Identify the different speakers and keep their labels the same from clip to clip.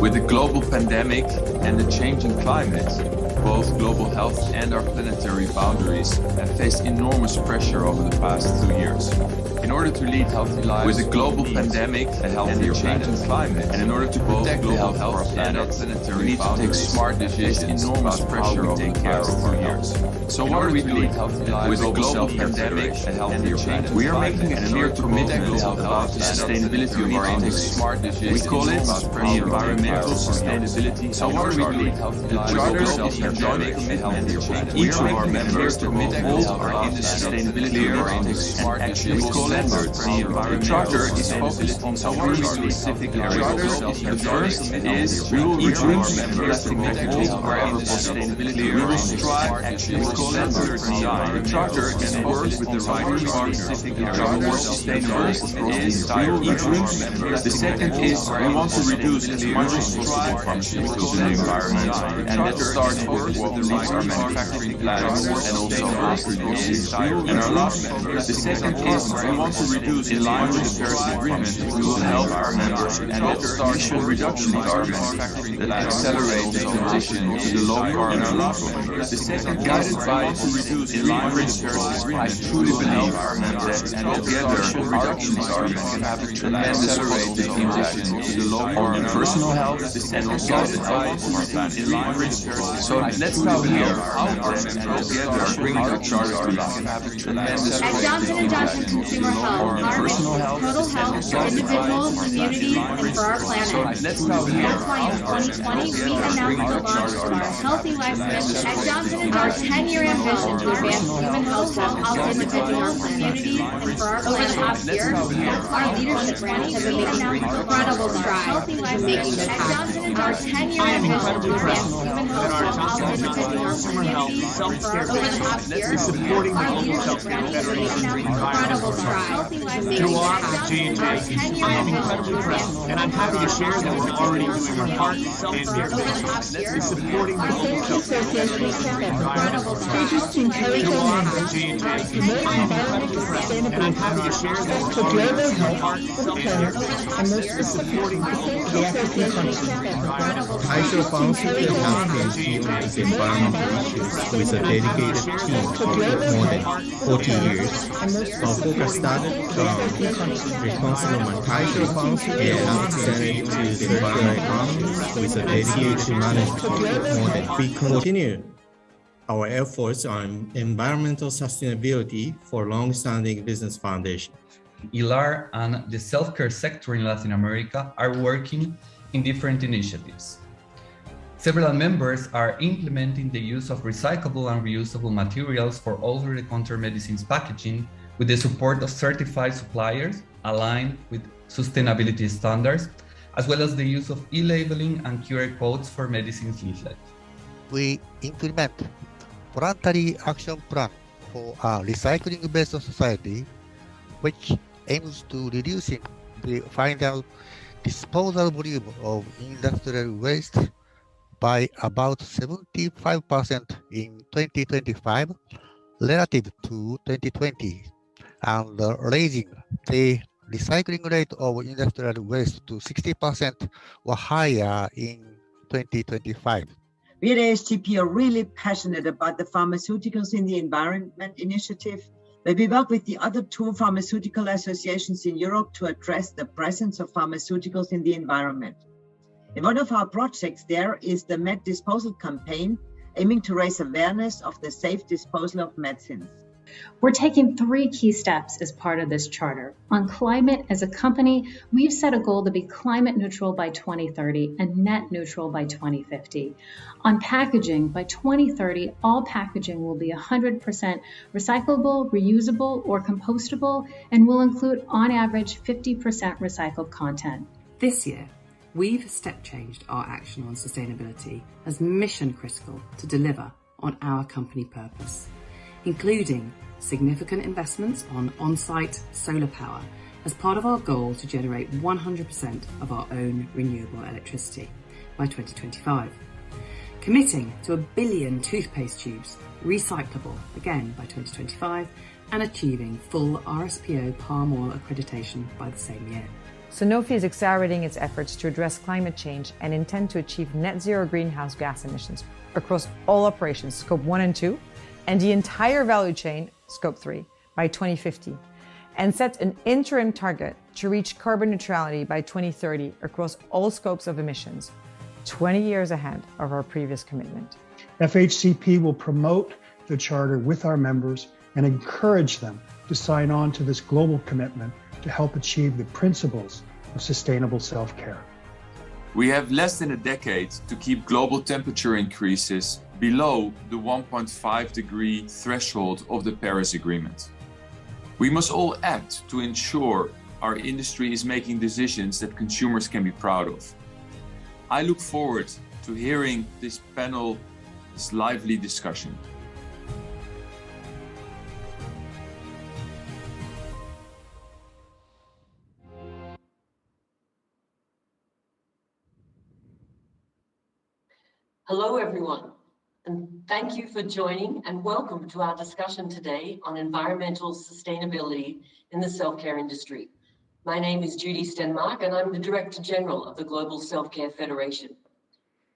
Speaker 1: With the global pandemic and the changing climate, both global health and our planetary boundaries have faced enormous pressure over the past 2 years. In order to lead healthy lives, with the global pandemic, a healthier changing climate, and in order to protect global health and our planetary we need to take smart decisions enormous pressure over the past 2 years. So what are we doing? With the global pandemic, a healthier planet, we are making a clear commitment about the sustainability of our industry. Smart decisions. We call it the environmental sustainability. So what are we doing? The charter is a joint commitment. Each of our members to hold our industry sustainability of our industry and actions. We call it the charter is focused on three specific areas. The first is we will reduce plastic packaging wherever possible. We will strive actually we call it the charter is focused with the right partners. The more sustainable is we will reduce. The second is we want to reduce as much as possible pharmaceuticals in the environment, and that starts with what leaves our manufacturing plants and also our producers. And our last member, the second is we want to reduce in line with the Paris Agreement. We will help our members and that starts with reduction targets that accelerate the transition to the low carbon. The second guided by to reduce in line with the Paris Agreement. I truly believe that together our action targets can have a tremendous accelerated transition to the low carbon personal health and also the health of our planet. So let's now hear how our members together are bringing our charter to life.
Speaker 2: At Johnson & Johnson Consumer Health, our mission is total health for individuals, communities, and for our planet. That's why in 2020, we announced the launch of our Healthy Lives mission. At Johnson & Johnson, 10-year ambition to advance human health for individuals, communities, and for our planet. Over the past year, our leadership branch has been making incredible strides in making this happen. Our 10-year ambition to advance human health for individuals, communities, and for our planet. Over the past year, our leadership branch has been making incredible strides in making this happen. Our 10-year ambition to advance
Speaker 3: and I'm happy to share that we're already doing our part in supporting the global health
Speaker 2: incredible strides
Speaker 3: to and I'm happy to share that we're already doing our part
Speaker 4: and most supporting the African countries. Asia Pharmaceutical has been dealing with environmental issues with a dedicated team for more than 40 years. Our focus started from responsible manufacturing and extended to circular economy with a dedicated management for more than. We continue our efforts on environmental sustainability for long-standing business foundation.
Speaker 5: ILAR and the self-care sector in Latin America are working in different initiatives. Several members are implementing the use of recyclable and reusable materials for over-the-counter medicines packaging with the support of certified suppliers aligned with sustainability standards, as well as the use of e-labeling and QR codes for medicines leaflets.
Speaker 6: We implement voluntary action plan for a recycling-based society, which aims to reducing the final disposal volume of industrial waste by about 75% in 2025 relative to 2020, and raising the recycling rate of industrial waste to 60% or higher in 2025.
Speaker 7: We at ASGP are really passionate about the Pharmaceuticals in the Environment initiative, where we work with the other two pharmaceutical associations in Europe to address the presence of pharmaceuticals in the environment. And one of our projects there is the Med Disposal campaign, aiming to raise awareness of the safe disposal of medicines.
Speaker 8: We're taking 3 key steps as part of this charter. On climate, as a company, we've set a goal to be climate neutral by 2030 and net neutral by 2050. On packaging, by 2030, all packaging will be 100% recyclable, reusable, or compostable, and will include, on average, 50% recycled content.
Speaker 9: This year, we've step-changed our action on sustainability as mission critical to deliver on our company purpose, including significant investments on-site solar power as part of our goal to generate 100% of our own renewable electricity by 2025, committing to 1 billion toothpaste tubes recyclable again by 2025, and achieving full RSPO palm oil accreditation by the same year.
Speaker 10: Sanofi is accelerating its efforts to address climate change and intend to achieve net zero greenhouse gas emissions across all operations, Scope 1 and 2, and the entire value chain, Scope 3, by 2050, and set an interim target to reach carbon neutrality by 2030 across all scopes of emissions, 20 years ahead of our previous commitment.
Speaker 11: FHCP will promote the Charter with our members and encourage them to sign on to this global commitment to help achieve the principles of sustainable self-care.
Speaker 1: We have less than a decade to keep global temperature increases below the 1.5-degree threshold of the Paris Agreement. We must all act to ensure our industry is making decisions that consumers can be proud of. I look forward to hearing this panel's lively discussion.
Speaker 12: Hello, everyone, and thank you for joining and welcome to our discussion today on environmental sustainability in the self-care industry. My name is Judy Stenmark and I'm the Director General of the Global Self-Care Federation.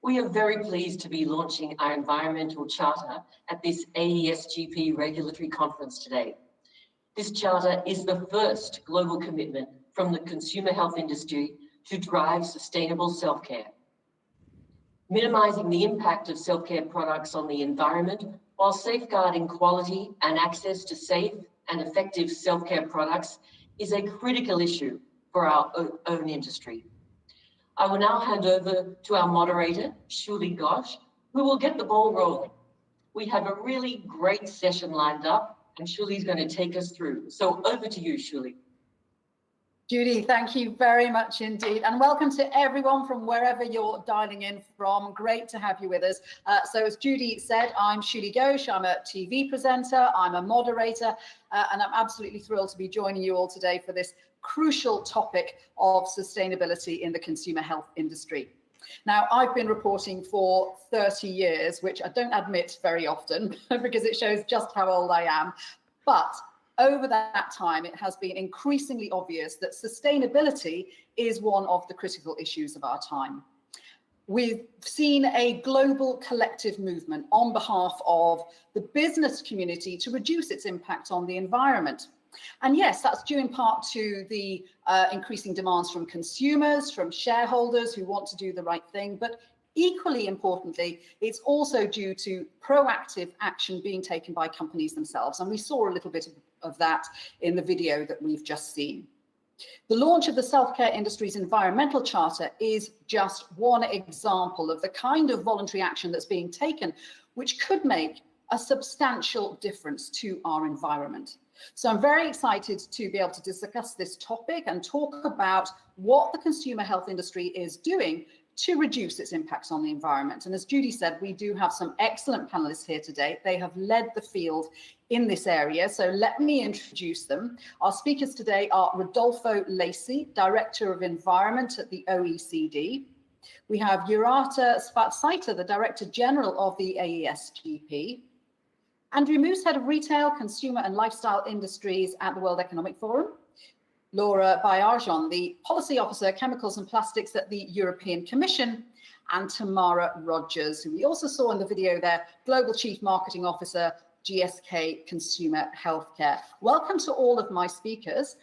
Speaker 12: We are very pleased to be launching our environmental charter at this AESGP regulatory conference today. This charter is the first global commitment from the consumer health industry to drive sustainable self-care. Minimizing the impact of self-care products on the environment while safeguarding quality and access to safe and effective self-care products is a critical issue for our own industry. I will now hand over to our moderator, Shuli Ghosh, who will get the ball rolling. We have a really great session lined up and Shuli is going to take us through. So over to you, Shuli.
Speaker 13: Judy, thank you very much indeed. And welcome to everyone from wherever you're dialing in from. Great to have you with us. So as Judy said, I'm Shuli Ghosh. I'm a TV presenter. I'm a moderator. And I'm absolutely thrilled to be joining you all today for this crucial topic of sustainability in the consumer health industry. Now, I've been reporting for 30 years, which I don't admit very often because it shows just how old I am. But over that time, it has been increasingly obvious that sustainability is one of the critical issues of our time. We've seen a global collective movement on behalf of the business community to reduce its impact on the environment. And yes, that's due in part to the increasing demands from consumers, from shareholders who want to do the right thing, but equally importantly, it's also due to proactive action being taken by companies themselves. And we saw a little bit of that in the video that we've just seen. The launch of the self-care industry's environmental charter is just one example of the kind of voluntary action that's being taken, which could make a substantial difference to our environment. So I'm very excited to be able to discuss this topic and talk about what the consumer health industry is doing to reduce its impacts on the environment. And as Judy said, we do have some excellent panelists here today. They have led the field in this area. So let me introduce them. Our speakers today are Rodolfo Lacey, Director of Environment at the OECD. We have Jurata Svartsaita, the Director General of the AESGP. Andrew Moose, Head of Retail, Consumer and Lifestyle Industries at the World Economic Forum. Laura Baillargeon, the Policy Officer, Chemicals and Plastics at the European Commission, and Tamara Rogers, who we also saw in the video there, Global Chief Marketing Officer, GSK Consumer Healthcare. Welcome to all of my speakers.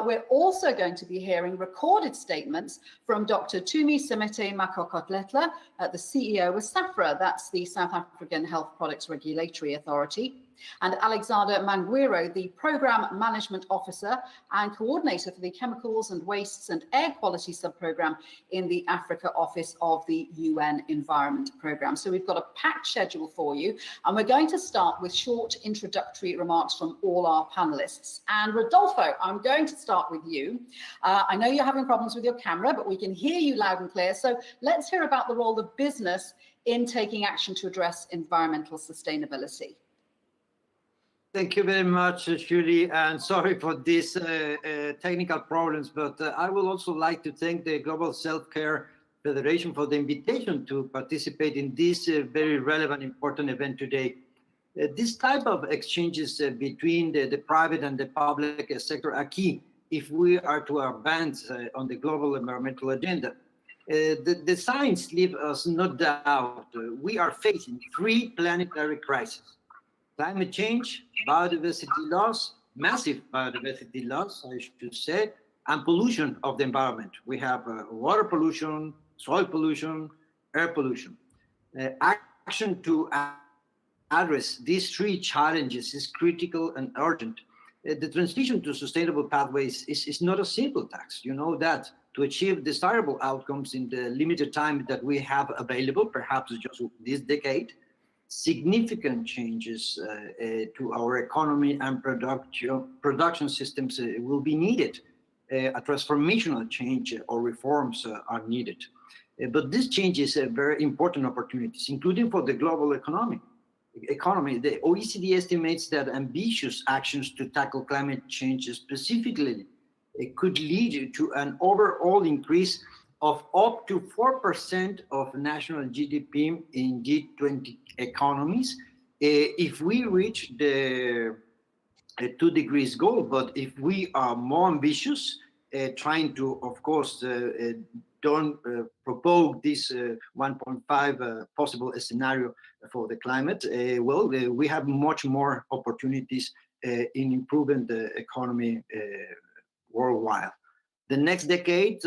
Speaker 13: We're also going to be hearing recorded statements from Dr. Tumi Semete Makokotletla, the CEO of SAFRA, that's the South African Health Products Regulatory Authority, and Alexander Manguiro, the Program Management Officer and Coordinator for the Chemicals and Wastes and Air Quality Subprogram in the Africa Office of the UN Environment Programme. So we've got a packed schedule for you, and we're going to start with short introductory remarks from all our panelists. And Rodolfo, I'm going to start with you. I know you're having problems with your camera, but we can hear you loud and clear. So let's hear about the role of business in taking action to address environmental sustainability.
Speaker 14: Thank you very much, Shuli, and sorry for these technical problems, but I would also like to thank the Global Self-Care Federation for the invitation to participate in this very relevant, important event today. This type of exchanges between the private and the public sector are key if we are to advance on the global environmental agenda. The science leaves us no doubt. We are facing 3 planetary crises: climate change, biodiversity loss, massive biodiversity loss, I should say, and pollution of the environment. We have water pollution, soil pollution, air pollution. Action to address these 3 challenges is critical and urgent. The transition to sustainable pathways is not a simple task. You know that to achieve desirable outcomes in the limited time that we have available, perhaps just this decade, significant changes to our economy and production systems will be needed. A transformational change or reforms are needed. But these changes are very important opportunities, including for the global economy. The OECD estimates that ambitious actions to tackle climate change specifically could lead to an overall increase of up to 4% of national GDP in G20 economies if we reach the 2 degrees goal. But if we are more ambitious, trying to, of course, don't propose this 1.5 possible scenario for the climate, we have much more opportunities in improving the economy worldwide. The next decade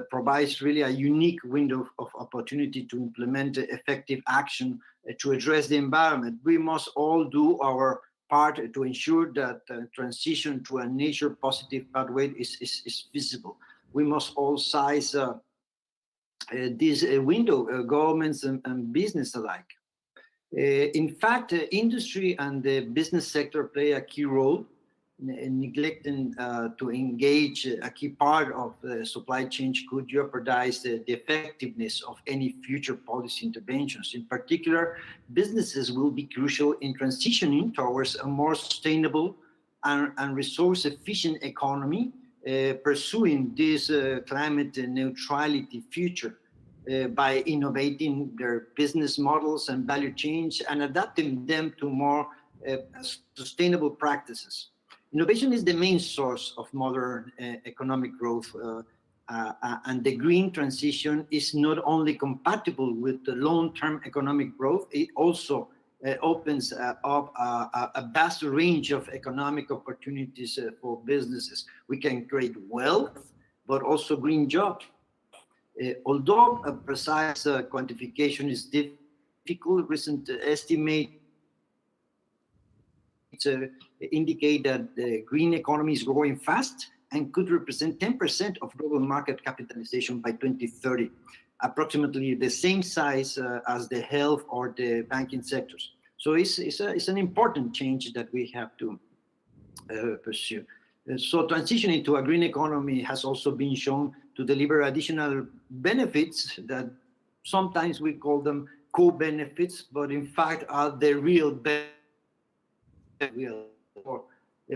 Speaker 14: provides really a unique window of opportunity to implement effective action to address the environment. We must all do our part to ensure that transition to a nature-positive pathway is feasible. We must all seize this window, governments and business alike. In fact, industry and the business sector play a key role. Neglecting to engage a key part of the supply chain could jeopardize the effectiveness of any future policy interventions. In particular, businesses will be crucial in transitioning towards a more sustainable and resource-efficient economy, pursuing this climate neutrality future by innovating their business models and value chains and adapting them to more sustainable practices. Innovation is the main source of modern economic growth, and the green transition is not only compatible with the long-term economic growth, it also opens up a vast range of economic opportunities for businesses. We can create wealth, but also green jobs. Although a precise quantification is difficult, recent estimates indicate that the green economy is growing fast and could represent 10% of global market capitalization by 2030, approximately the same size as the health or the banking sectors. So it's an important change that we have to pursue. So transitioning to a green economy has also been shown to deliver additional benefits that sometimes we call them co-benefits, but in fact are the real benefits.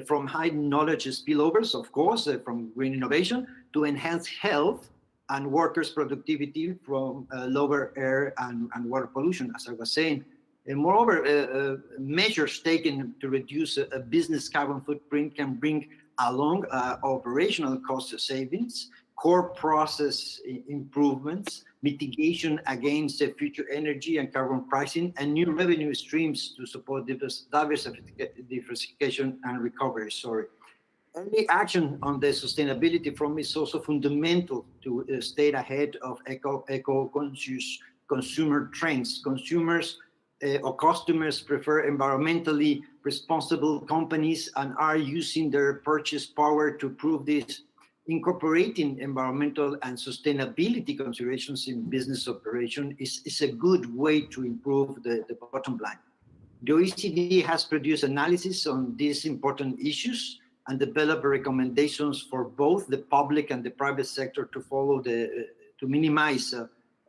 Speaker 14: From high knowledge spillovers, of course, from green innovation, to enhance health and workers' productivity from lower air and water pollution, as I was saying. And moreover, measures taken to reduce a business carbon footprint can bring along operational cost savings, core process improvements, mitigation against future energy and carbon pricing, and new revenue streams to support diversification and recovery. Early action on the sustainability front is also fundamental to stay ahead of eco-conscious consumer trends. Consumers or customers prefer environmentally responsible companies and are using their purchase power to prove this. Incorporating environmental and sustainability considerations in business operation is a good way to improve the bottom line. The OECD has produced analysis on these important issues and developed recommendations for both the public and the private sector to follow to minimize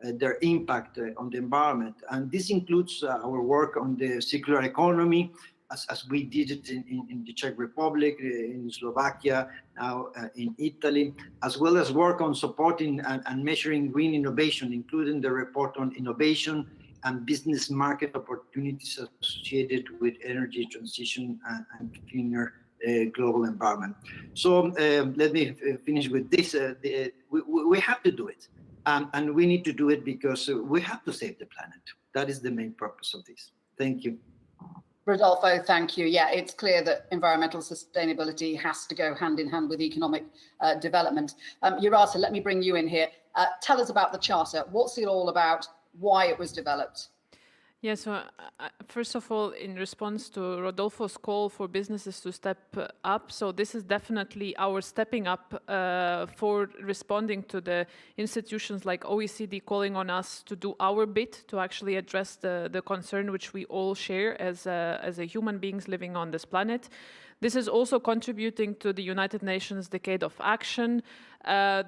Speaker 14: their impact on the environment. And this includes our work on the circular economy, as we did it in the Czech Republic, in Slovakia, now in Italy, as well as work on supporting and measuring green innovation, including the report on innovation and business market opportunities associated with energy transition and cleaner global environment. So let me finish with this. We have to do it. And we need to do it because we have to save the planet. That is the main purpose of this. Thank you.
Speaker 13: Rodolfo, thank you. Yeah, it's clear that environmental sustainability has to go hand in hand with economic development. Jurata, let me bring you in here. Tell us about the Charter. What's it all about? Why it was developed?
Speaker 15: Yes, so first of all, in response to Rodolfo's call for businesses to step up, so this is definitely our stepping up for responding to the institutions like OECD calling on us to do our bit to actually address the concern which we all share as a human beings living on this planet. This is also contributing to the United Nations Decade of Action.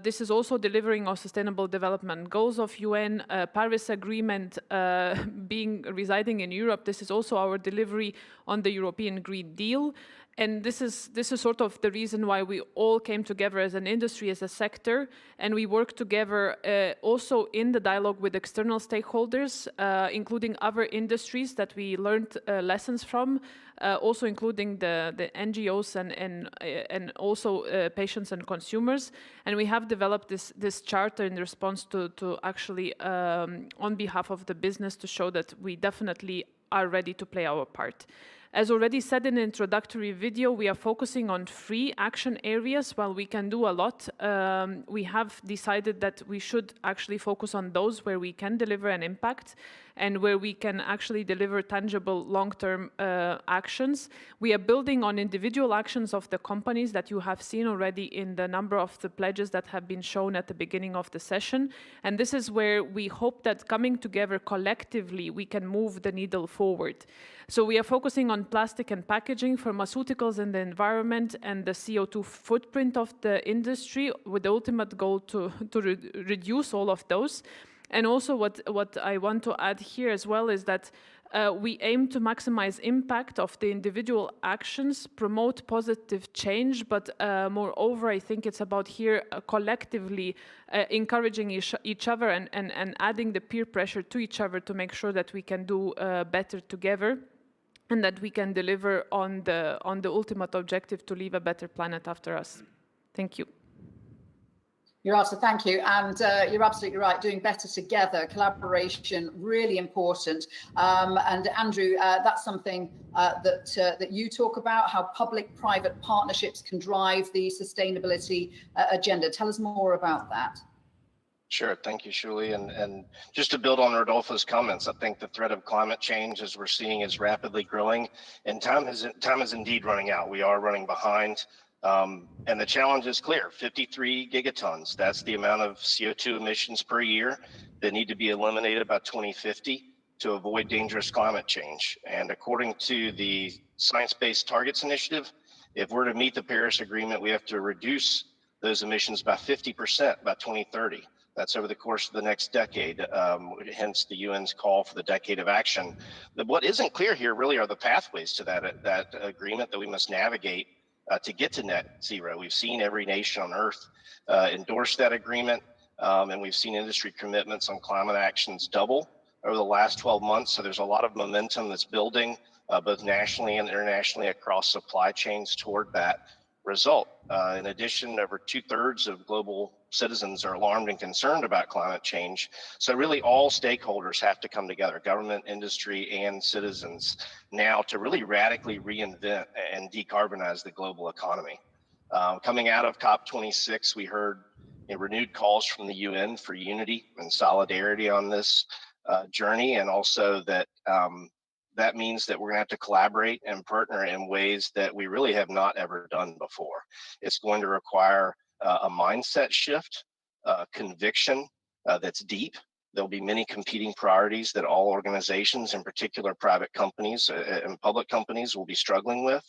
Speaker 15: This is also delivering our Sustainable Development Goals of UN, Paris Agreement residing in Europe. This is also our delivery on the European Green Deal. And this is sort of the reason why we all came together as an industry, as a sector, and we work together also in the dialogue with external stakeholders, including other industries that we learned lessons from, also including the NGOs and also patients and consumers. And we have developed this charter in response to actually on behalf of the business to show that we definitely are ready to play our part. As already said in the introductory video, we are focusing on 3 action areas. While we can do a lot, we have decided that we should actually focus on those where we can deliver an impact and where we can actually deliver tangible long-term actions. We are building on individual actions of the companies that you have seen already in the number of the pledges that have been shown at the beginning of the session. And this is where we hope that coming together collectively, we can move the needle forward. So we are focusing on plastic and packaging, pharmaceuticals in the environment, and the CO2 footprint of the industry, with the ultimate goal to reduce all of those. And also what I want to add here as well is that we aim to maximize impact of the individual actions, promote positive change, but moreover, I think it's about here collectively encouraging each other and adding the peer pressure to each other to make sure that we can do better together, and that we can deliver on the ultimate objective to leave a better planet after us. Thank you.
Speaker 13: Jurata, thank you. And you're absolutely right, doing better together, collaboration, really important. And Andrew, that's something that you talk about, how public-private partnerships can drive the sustainability agenda. Tell us more about that.
Speaker 16: Sure. Thank you, Shuli. And just to build on Rodolfo's comments, I think the threat of climate change, as we're seeing, is rapidly growing, and time is indeed running out. We are running behind. And the challenge is clear: 53 gigatons. That's the amount of CO2 emissions per year that need to be eliminated by 2050 to avoid dangerous climate change. And according to the Science Based Targets Initiative, if we're to meet the Paris Agreement, we have to reduce those emissions by 50% by 2030. That's over the course of the next decade, hence the UN's call for the Decade of Action. But what isn't clear here really are the pathways to that agreement that we must navigate to get to net zero. We've seen every nation on Earth endorse that agreement, and we've seen industry commitments on climate actions double over the last 12 months. So there's a lot of momentum that's building both nationally and internationally across supply chains toward that result. In addition, over 2/3 of global citizens are alarmed and concerned about climate change. So really all stakeholders have to come together, government, industry, and citizens, now to really radically reinvent and decarbonize the global economy. Coming out of COP26, we heard renewed calls from the UN for unity and solidarity on this journey, and also that that means that we're going to have to collaborate and partner in ways that we really have not ever done before. It's going to require a mindset shift, conviction that's deep. There'll be many competing priorities that all organizations, in particular private companies and public companies, will be struggling with.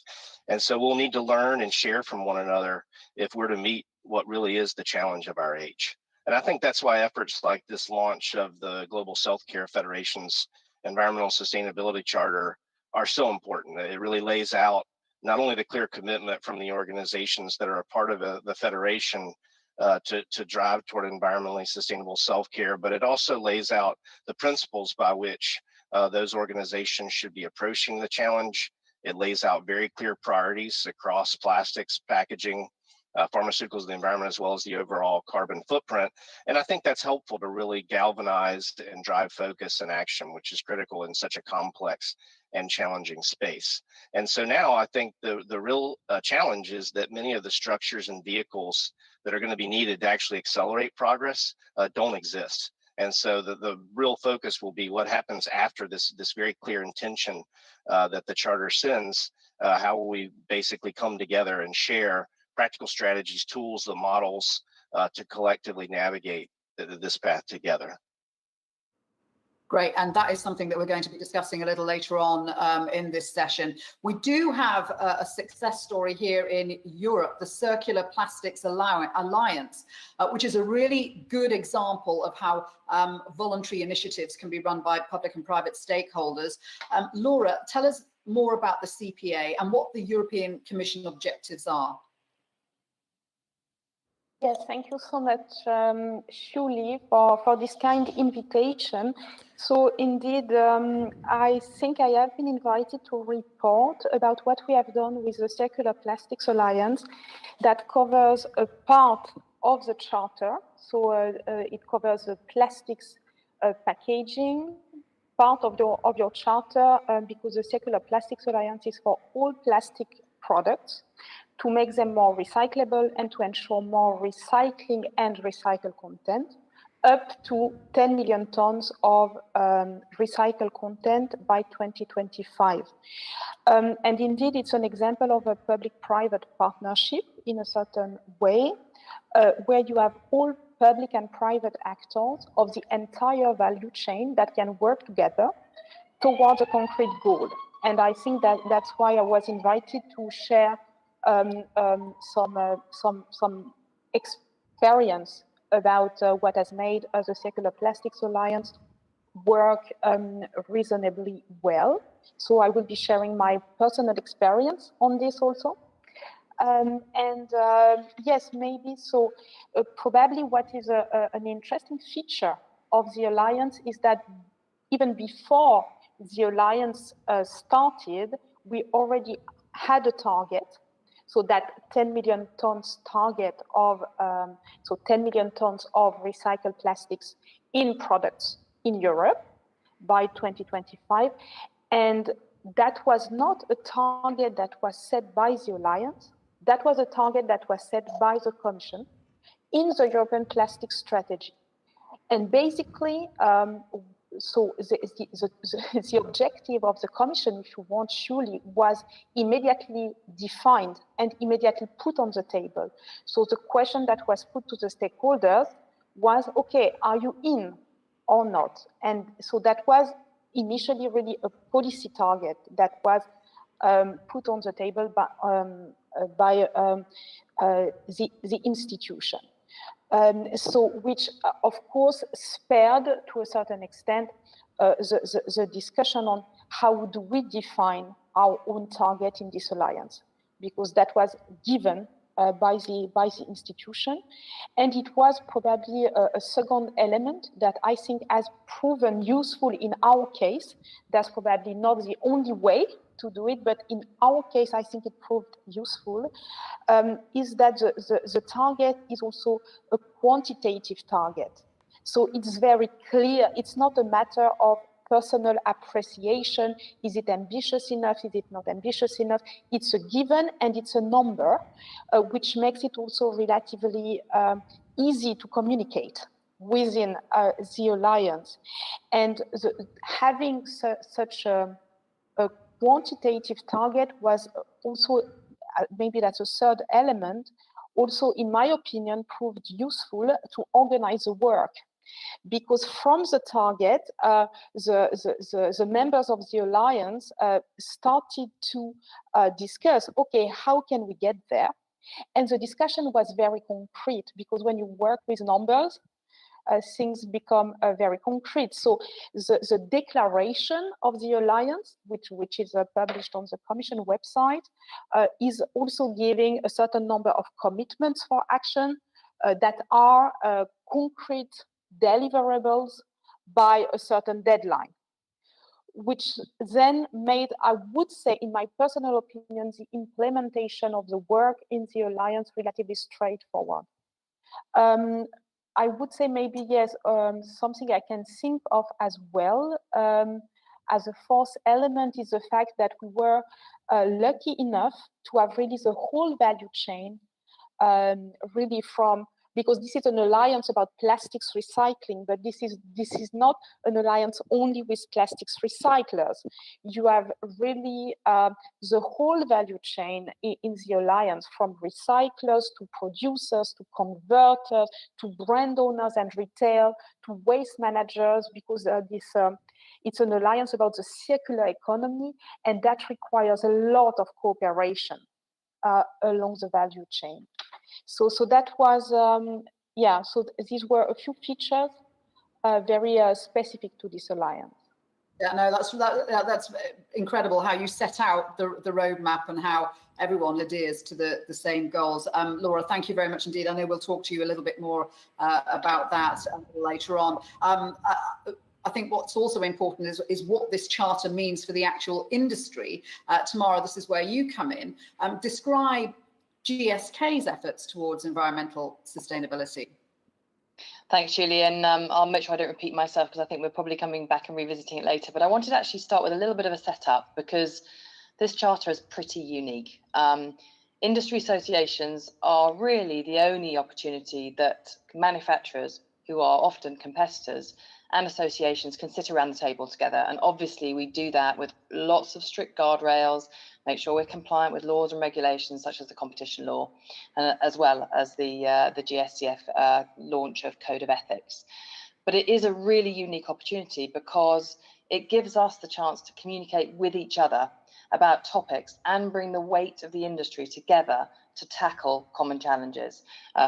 Speaker 16: And so we'll need to learn and share from one another if we're to meet what really is the challenge of our age. And I think that's why efforts like this launch of the Global Self-Care Federation's Environmental Sustainability Charter are so important. It really lays out not only the clear commitment from the organizations that are a part of the Federation to drive toward environmentally sustainable self-care, but it also lays out the principles by which those organizations should be approaching the challenge It lays out very clear priorities across plastics, packaging, pharmaceuticals, the environment, as well as the overall carbon footprint. And I think that's helpful to really galvanize and drive focus and action, which is critical in such a complex and challenging space. And so now I think the real challenge is that many of the structures and vehicles that are going to be needed to actually accelerate progress don't exist. And so the real focus will be what happens after this very clear intention that the charter sends. How will we basically come together and share practical strategies, tools, the models to collectively navigate this path together.
Speaker 13: Great, and that is something that we're going to be discussing a little later on in this session. We do have a success story here in Europe, the Circular Plastics Alliance, which is a really good example of how voluntary initiatives can be run by public and private stakeholders. Laura, tell us more about the CPA and what the European Commission objectives are.
Speaker 17: Yes, thank you so much, Shuli, for this kind invitation. So indeed, I think I have been invited to report about what we have done with the Circular Plastics Alliance that covers a part of the charter. So it covers the plastics packaging part of your charter because the Circular Plastics Alliance is for all plastic products, to make them more recyclable and to ensure more recycling and recycled content, up to 10 million tons of recycled content by 2025. And indeed, it's an example of a public-private partnership in a certain way, where you have all public and private actors of the entire value chain that can work together towards a concrete goal. And I think that that's why I was invited to share some experience about what has made the Circular Plastics Alliance work reasonably well. So I will be sharing my personal experience on this also. Yes, maybe so. Probably what is an interesting feature of the Alliance is that even before the Alliance started, we already had a target. So that 10 million tons target of, 10 million tons of recycled plastics in products in Europe by 2025. And that was not a target that was set by the Alliance. That was a target that was set by the Commission in the European Plastic Strategy. And basically, so the objective of the Commission, if you want, surely, was immediately defined and immediately put on the table. So the question that was put to the stakeholders was, okay, are you in or not? And so that was initially really a policy target that was put on the table by the institution. Which of course spared to a certain extent the discussion on how do we define our own target in this alliance, because that was given by the institution, and it was probably a second element that I think has proven useful in our case. That's probably not the only way to do it, but in our case, I think it proved useful, is that the target is also a quantitative target. So it's very clear. It's not a matter of personal appreciation. Is it ambitious enough? Is it not ambitious enough? It's a given and it's a number, which makes it also relatively easy to communicate within the alliance. And having such a quantitative target was also, maybe that's a third element, also in my opinion proved useful to organize the work. Because from the target, the members of the alliance started to discuss, okay, how can we get there? And the discussion was very concrete, because when you work with numbers, things become very concrete. So the declaration of the alliance, which is published on the Commission website, is also giving a certain number of commitments for action that are concrete deliverables by a certain deadline. which then made, I would say, in my personal opinion, the implementation of the work in the alliance relatively straightforward. I would say maybe, yes, something I can think of as well as a fourth element is the fact that we were lucky enough to have really the whole value chain, really from, because this is an alliance about plastics recycling, but this is not an alliance only with plastics recyclers. You have really the whole value chain in the alliance, from recyclers to producers to converters to brand owners and retail to waste managers, because it's an alliance about the circular economy, and that requires a lot of cooperation along the value chain. So that was, yeah, so these were a few features very specific to this alliance.
Speaker 13: Yeah, no, that's incredible how you set out the roadmap and how everyone adheres to the same goals. Laura, thank you very much indeed. I know we'll talk to you a little bit more about that later on. I think what's also important is what this charter means for the actual industry. Tamara, this is where you come in. Describe GSK's efforts towards environmental sustainability.
Speaker 18: Thanks, Julie, and I'll make sure I don't repeat myself because I think we're probably coming back and revisiting it later. But I wanted to actually start with a little bit of a setup because this charter is pretty unique. Industry associations are really the only opportunity that manufacturers, who are often competitors, and associations can sit around the table together. And obviously we do that with lots of strict guardrails, make sure we're compliant with laws and regulations such as the competition law, as well as the GSCF launch of Code of Ethics. But it is a really unique opportunity because it gives us the chance to communicate with each other about topics and bring the weight of the industry together to tackle common challenges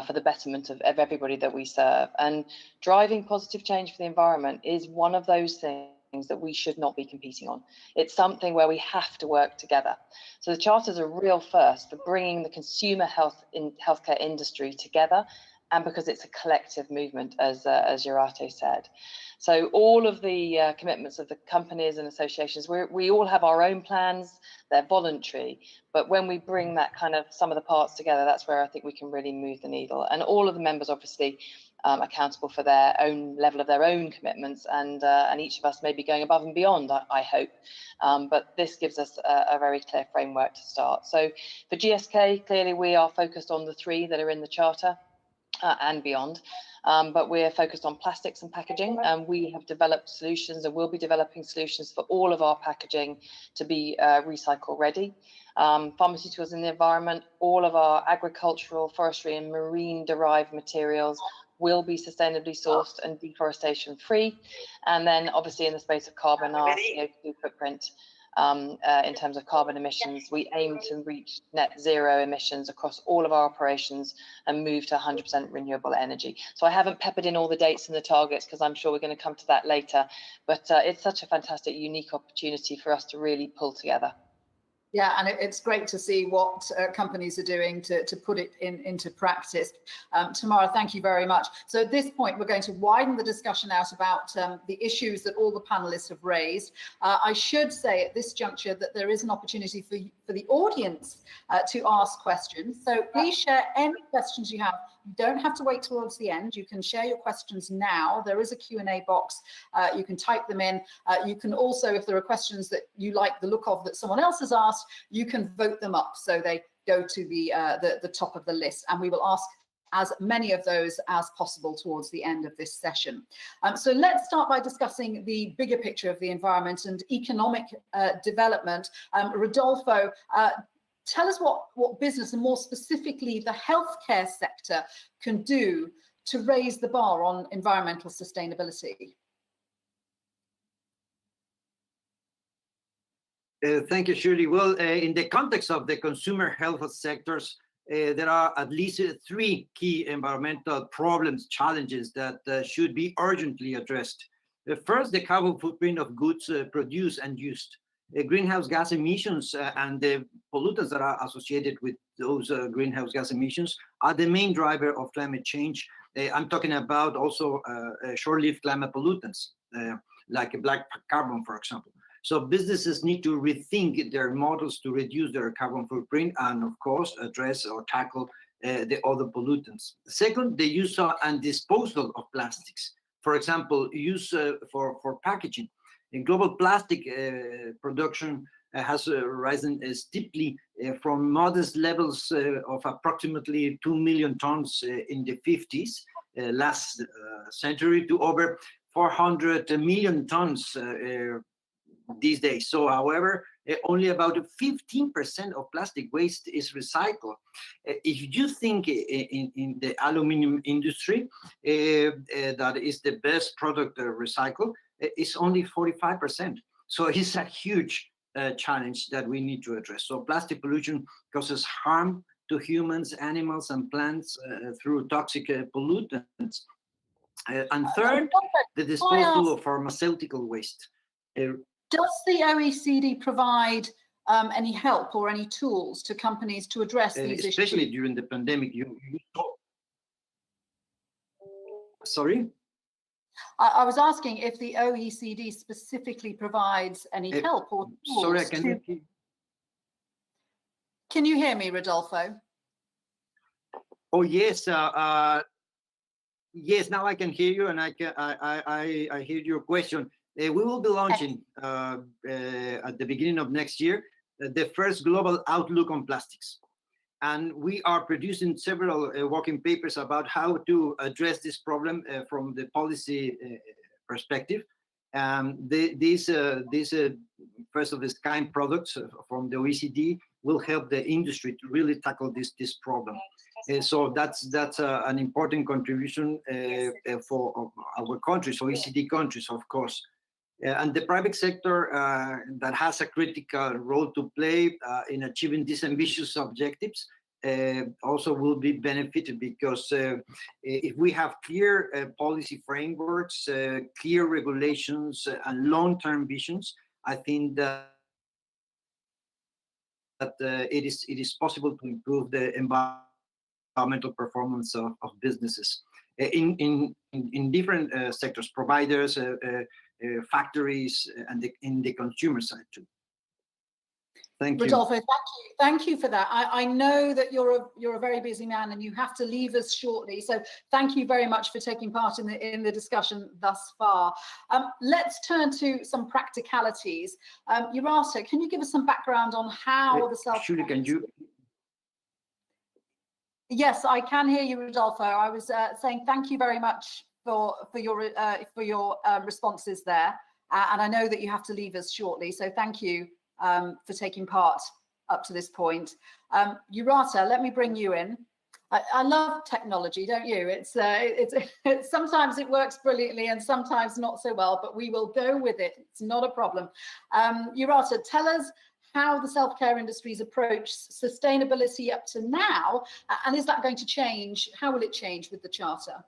Speaker 18: for the betterment of everybody that we serve. And driving positive change for the environment is one of those things that we should not be competing on. It's something where we have to work together. So the charter is a real first for bringing the consumer healthcare industry together, and because it's a collective movement, as Jurate said. So all of the commitments of the companies and associations, we all have our own plans, they're voluntary, but when we bring that kind of sum of the parts together, that's where I think we can really move the needle. And all of the members obviously accountable for their own level of their own commitments, and each of us may be going above and beyond, I hope. But this gives us a very clear framework to start. So for GSK, clearly we are focused on the three that are in the charter and beyond. But we're focused on plastics and packaging, and we have developed solutions and will be developing solutions for all of our packaging to be recycle ready. Pharmaceuticals in the environment, all of our agricultural, forestry and marine derived materials will be sustainably sourced and deforestation free. And then obviously in the space of carbon, our CO2 footprint in terms of carbon emissions, we aim to reach net zero emissions across all of our operations and move to 100% renewable energy. So I haven't peppered in all the dates and the targets because I'm sure we're going to come to that later, but it's such a fantastic, unique opportunity for us to really pull together.
Speaker 13: Yeah, and it's great to see what companies are doing to put it into practice. Tamara, thank you very much. So at this point, we're going to widen the discussion out about the issues that all the panelists have raised. I should say at this juncture that there is an opportunity for the audience to ask questions. So please share any questions you have. You don't have to wait towards the end. You can share your questions now. There is a Q&A box. You can type them in. You can also, if there are questions that you like the look of that someone else has asked, you can vote them up so they go to the top of the list. And we will ask as many of those as possible towards the end of this session. So let's start by discussing the bigger picture of the environment and economic development. Rodolfo, tell us what business, and more specifically the healthcare sector, can do to raise the bar on environmental sustainability.
Speaker 14: Thank you, Shirley. Well, in the context of the consumer health sectors, there are at least three key environmental problems, challenges that should be urgently addressed. First, the carbon footprint of goods produced and used. Greenhouse gas emissions and the pollutants that are associated with those greenhouse gas emissions are the main driver of climate change. I'm talking about also short-lived climate pollutants, like black carbon, for example. So businesses need to rethink their models to reduce their carbon footprint and, of course, address or tackle the other pollutants. Second, the use and disposal of plastics. For example, use for packaging. In global plastic production has risen steeply from modest levels of approximately 2 million tons in the 50s last century to over 400 million tons these days. So, however, only about 15% of plastic waste is recycled. If you think in the aluminum industry, that is the best product recycled, it's only 45%. So it's a huge challenge that we need to address. So plastic pollution causes harm to humans, animals, and plants through toxic pollutants. And third, the disposal of pharmaceutical waste.
Speaker 13: Does the OECD provide any help or any tools to companies to address these issues?
Speaker 14: Especially during the pandemic, you saw. Sorry?
Speaker 13: I was asking if the OECD specifically provides any help or tools.
Speaker 14: Sorry, I can't hear.
Speaker 13: Can you hear me, Rodolfo?
Speaker 14: Oh yes, yes. Now I can hear you, and I hear your question. We will be launching at the beginning of next year the first global outlook on plastics. And we are producing several working papers about how to address this problem from the policy perspective. These first of its kind products from the OECD will help the industry to really tackle this problem. So that's an important contribution for our countries, OECD countries, of course. And the private sector that has a critical role to play in achieving these ambitious objectives also will be benefited, because if we have clear policy frameworks, clear regulations, and long-term visions, I think that it is possible to improve the environmental performance of businesses in different sectors, providers, factories, and in the consumer side too. Thank you.
Speaker 13: Rodolfo, thank you for that. I know that you're a very busy man and you have to leave us shortly. So thank you very much for taking part in the discussion thus far. Let's turn to some practicalities. Jurata, can you give us some background on how the self?
Speaker 14: Julie, can you?
Speaker 13: Yes, I can hear you, Rodolfo. I was saying thank you very much for your responses there, and I know that you have to leave us shortly. So thank you for taking part up to this point. Jurata, let me bring you in. I love technology, don't you? It's sometimes it works brilliantly and sometimes not so well, but we will go with it. It's not a problem. Jurata, tell us how the self-care industry's approached sustainability up to now, and is that going to change? How will it change with the Charter?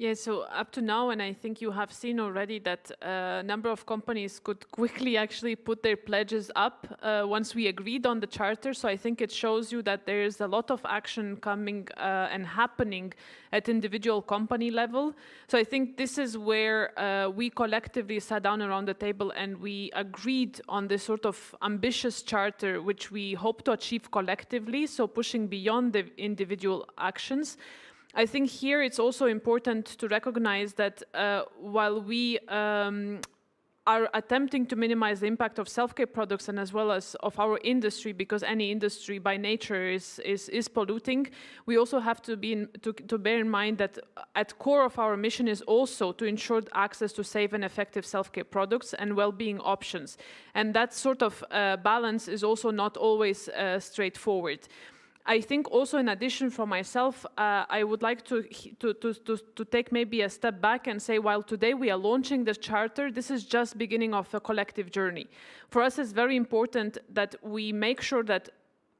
Speaker 15: Yeah, so up to now, and I think you have seen already that a number of companies could quickly actually put their pledges up once we agreed on the Charter. So I think it shows you that there is a lot of action coming and happening at individual company level. So I think this is where we collectively sat down around the table and we agreed on this sort of ambitious Charter, which we hope to achieve collectively, so pushing beyond the individual actions. I think here it's also important to recognize that while we are attempting to minimize the impact of self-care products and as well as of our industry, because any industry by nature is polluting, we also have to bear in mind that at core of our mission is also to ensure access to safe and effective self-care products and well-being options. And that sort of balance is also not always straightforward. I think also, in addition, for myself, I would like to take maybe a step back and say, while today we are launching the Charter, this is just beginning of a collective journey. For us, it's very important that we make sure that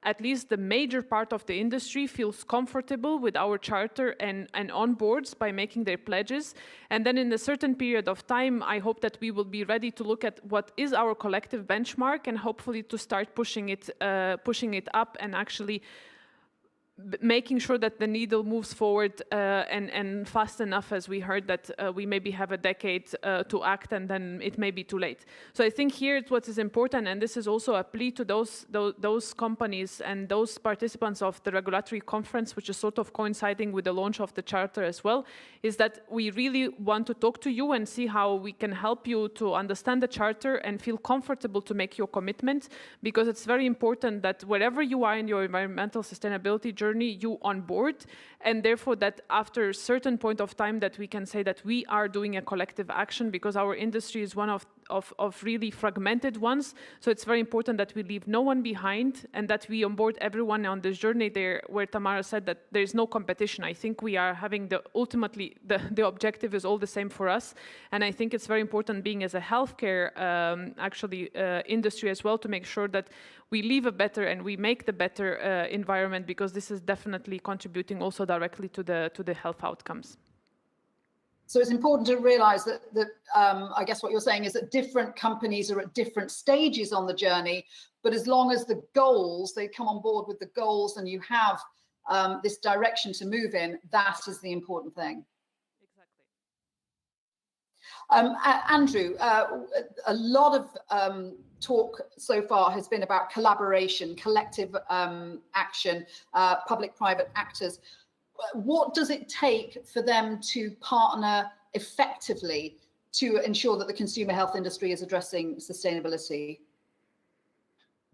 Speaker 15: at least the major part of the industry feels comfortable with our Charter and on boards by making their pledges. And then in a certain period of time, I hope that we will be ready to look at what is our collective benchmark and hopefully to start pushing it up and actually making sure that the needle moves forward and fast enough, as we heard that we maybe have a decade to act, and then it may be too late. So I think here what is important, and this is also a plea to those companies and those participants of the regulatory conference, which is sort of coinciding with the launch of the charter as well, is that we really want to talk to you and see how we can help you to understand the charter and feel comfortable to make your commitment, because it's very important that wherever you are in your environmental sustainability journey, you on board, and therefore that after a certain point of time that we can say that we are doing a collective action, because our industry is one of really fragmented ones. So it's very important that we leave no one behind and that we onboard everyone on this journey there, where Tamara said that there's no competition. I think we are having ultimately the objective is all the same for us. And I think it's very important, being as a healthcare industry as well, to make sure that we leave a better and we make the better environment, because this is definitely contributing also directly to the health outcomes.
Speaker 13: So it's important to realize that I guess what you're saying is that different companies are at different stages on the journey, but as long as the goals, they come on board with the goals and you have this direction to move in, that is the important thing. Andrew, a lot of talk so far has been about collaboration, collective action, public-private actors. What does it take for them to partner effectively to ensure that the consumer health industry is addressing sustainability?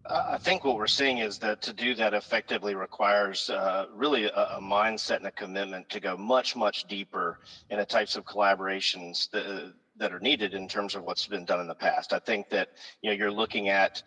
Speaker 16: I think what we're seeing is that to do that effectively requires really a mindset and a commitment to go much, much deeper in the types of collaborations that are needed in terms of what's been done in the past. I think that you're looking at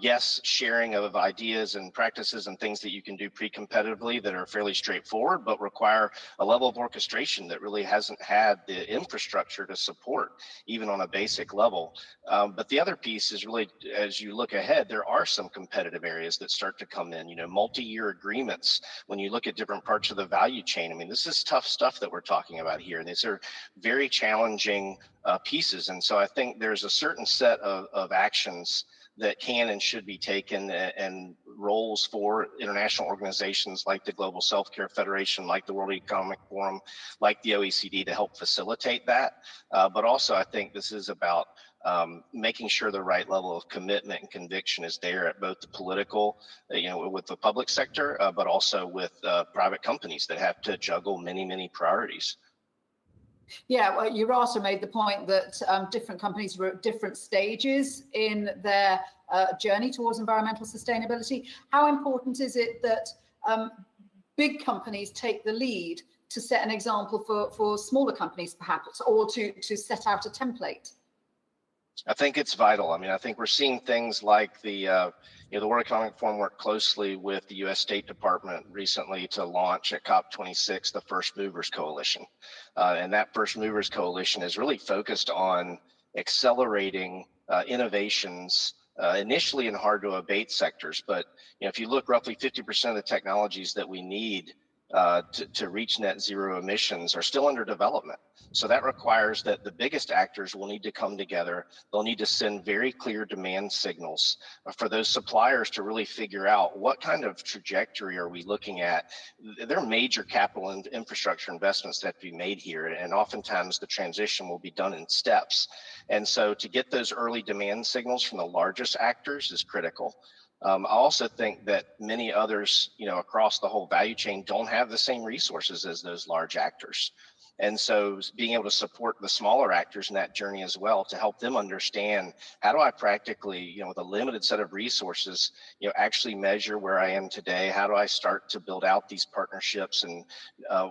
Speaker 16: yes, sharing of ideas and practices and things that you can do pre-competitively that are fairly straightforward, but require a level of orchestration that really hasn't had the infrastructure to support, even on a basic level. But the other piece is really, as you look ahead, there are some competitive areas that start to come in, multi-year agreements. When you look at different parts of the value chain, I mean, this is tough stuff that we're talking about here. These are very challenging pieces. And so I think there's a certain set of actions that can and should be taken, and roles for international organizations like the Global Self-Care Federation, like the World Economic Forum, like the OECD, to help facilitate that. But also I think this is about making sure the right level of commitment and conviction is there at both the political, with the public sector, but also with private companies that have to juggle many, many priorities.
Speaker 13: Yeah, well, you also made the point that different companies were at different stages in their journey towards environmental sustainability. How important is it that big companies take the lead to set an example for smaller companies, perhaps, or to set out a template?
Speaker 16: I think it's vital. I mean, I think we're seeing things like the World Economic Forum worked closely with the U.S. State Department recently to launch at COP26 the First Movers Coalition. And that First Movers Coalition is really focused on accelerating innovations initially in hard to abate sectors. But if you look, roughly 50% of the technologies that we need to reach net zero emissions are still under development. So that requires that the biggest actors will need to come together. They'll need to send very clear demand signals for those suppliers to really figure out what kind of trajectory are we looking at. There are major capital and infrastructure investments that have to be made here, and oftentimes the transition will be done in steps. And so to get those early demand signals from the largest actors is critical. I also think that many others, across the whole value chain don't have the same resources as those large actors. And so being able to support the smaller actors in that journey as well, to help them understand, how do I practically, with a limited set of resources, actually measure where I am today? How do I start to build out these partnerships and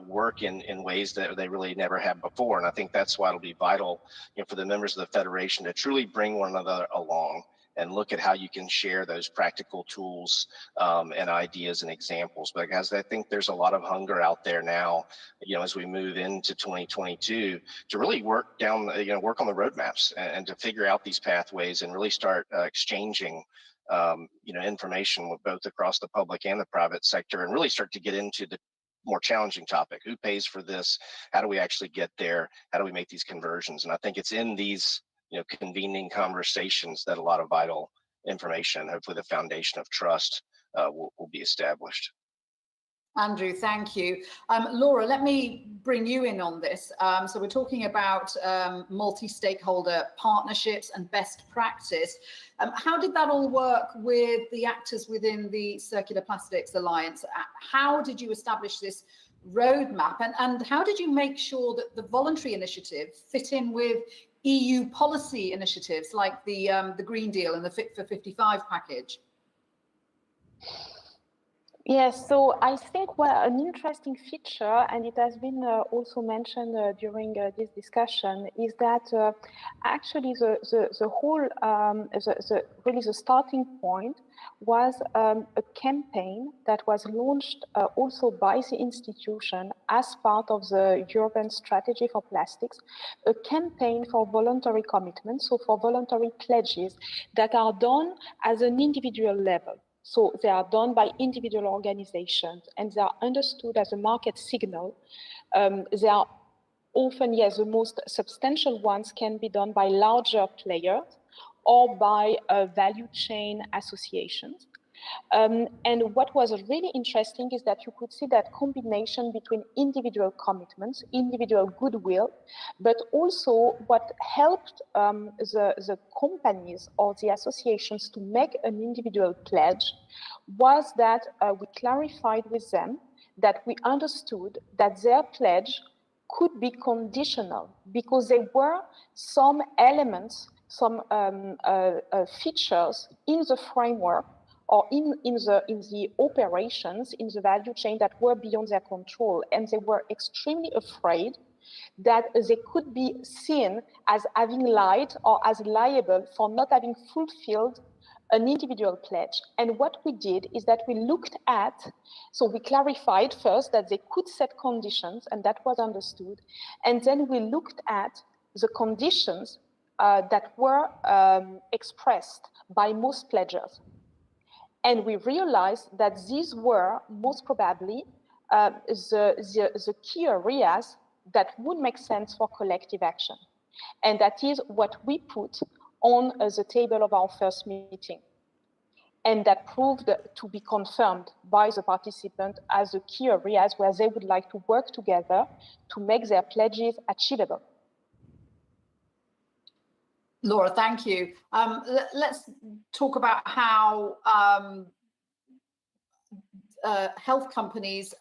Speaker 16: work in ways that they really never have before? And I think that's why it'll be vital, for the members of the Federation to truly bring one another along and look at how you can share those practical tools and ideas and examples. Because I think there's a lot of hunger out there now, as we move into 2022, to really work on the roadmaps and to figure out these pathways and really start exchanging information with both across the public and the private sector, and really start to get into the more challenging topic. Who pays for this? How do we actually get there? How do we make these conversions? And I think it's in these convening conversations that a lot of vital information, hopefully the foundation of trust, will be established.
Speaker 13: Andrew, thank you. Laura, let me bring you in on this. So we're talking about multi-stakeholder partnerships and best practice. How did that all work with the actors within the Circular Plastics Alliance? How did you establish this roadmap, and how did you make sure that the voluntary initiative fit in with EU policy initiatives like the Green Deal and the Fit for 55 package?
Speaker 17: Yes, so I think an interesting feature, and it has been also mentioned during this discussion, is that actually the whole, really the starting point was a campaign that was launched also by the institution as part of the European Strategy for Plastics, a campaign for voluntary commitments, so for voluntary pledges that are done as an individual level. So they are done by individual organizations and they are understood as a market signal. They are often, yes, the most substantial ones can be done by larger players or by value chain associations. And what was really interesting is that you could see that combination between individual commitments, individual goodwill, but also what helped the companies or the associations to make an individual pledge was that we clarified with them that we understood that their pledge could be conditional because there were some elements, some features in the framework or in the operations, in the value chain that were beyond their control. And they were extremely afraid that they could be seen as having lied or as liable for not having fulfilled an individual pledge. And what we did is that we looked at, so we clarified first that they could set conditions, and that was understood. And then we looked at the conditions that were expressed by most pledgers. And we realized that these were most probably the key areas that would make sense for collective action. And that is what we put on the table of our first meeting. And that proved to be confirmed by the participants as the key areas where they would like to work together to make their pledges achievable.
Speaker 13: Laura, thank you. Let's talk about how health companies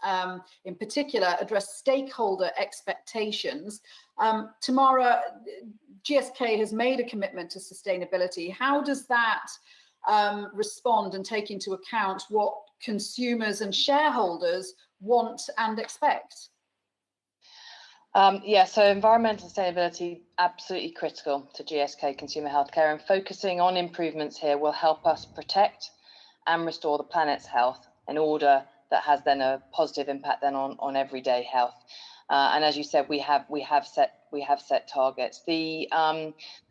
Speaker 13: in particular address stakeholder expectations. Tamara, GSK has made a commitment to sustainability. How does that respond and take into account what consumers and shareholders want and expect?
Speaker 18: Yeah, so environmental sustainability, absolutely critical to GSK consumer healthcare, and focusing on improvements here will help us protect and restore the planet's health in order that has then a positive impact then on everyday health. And as you said, we have set targets. The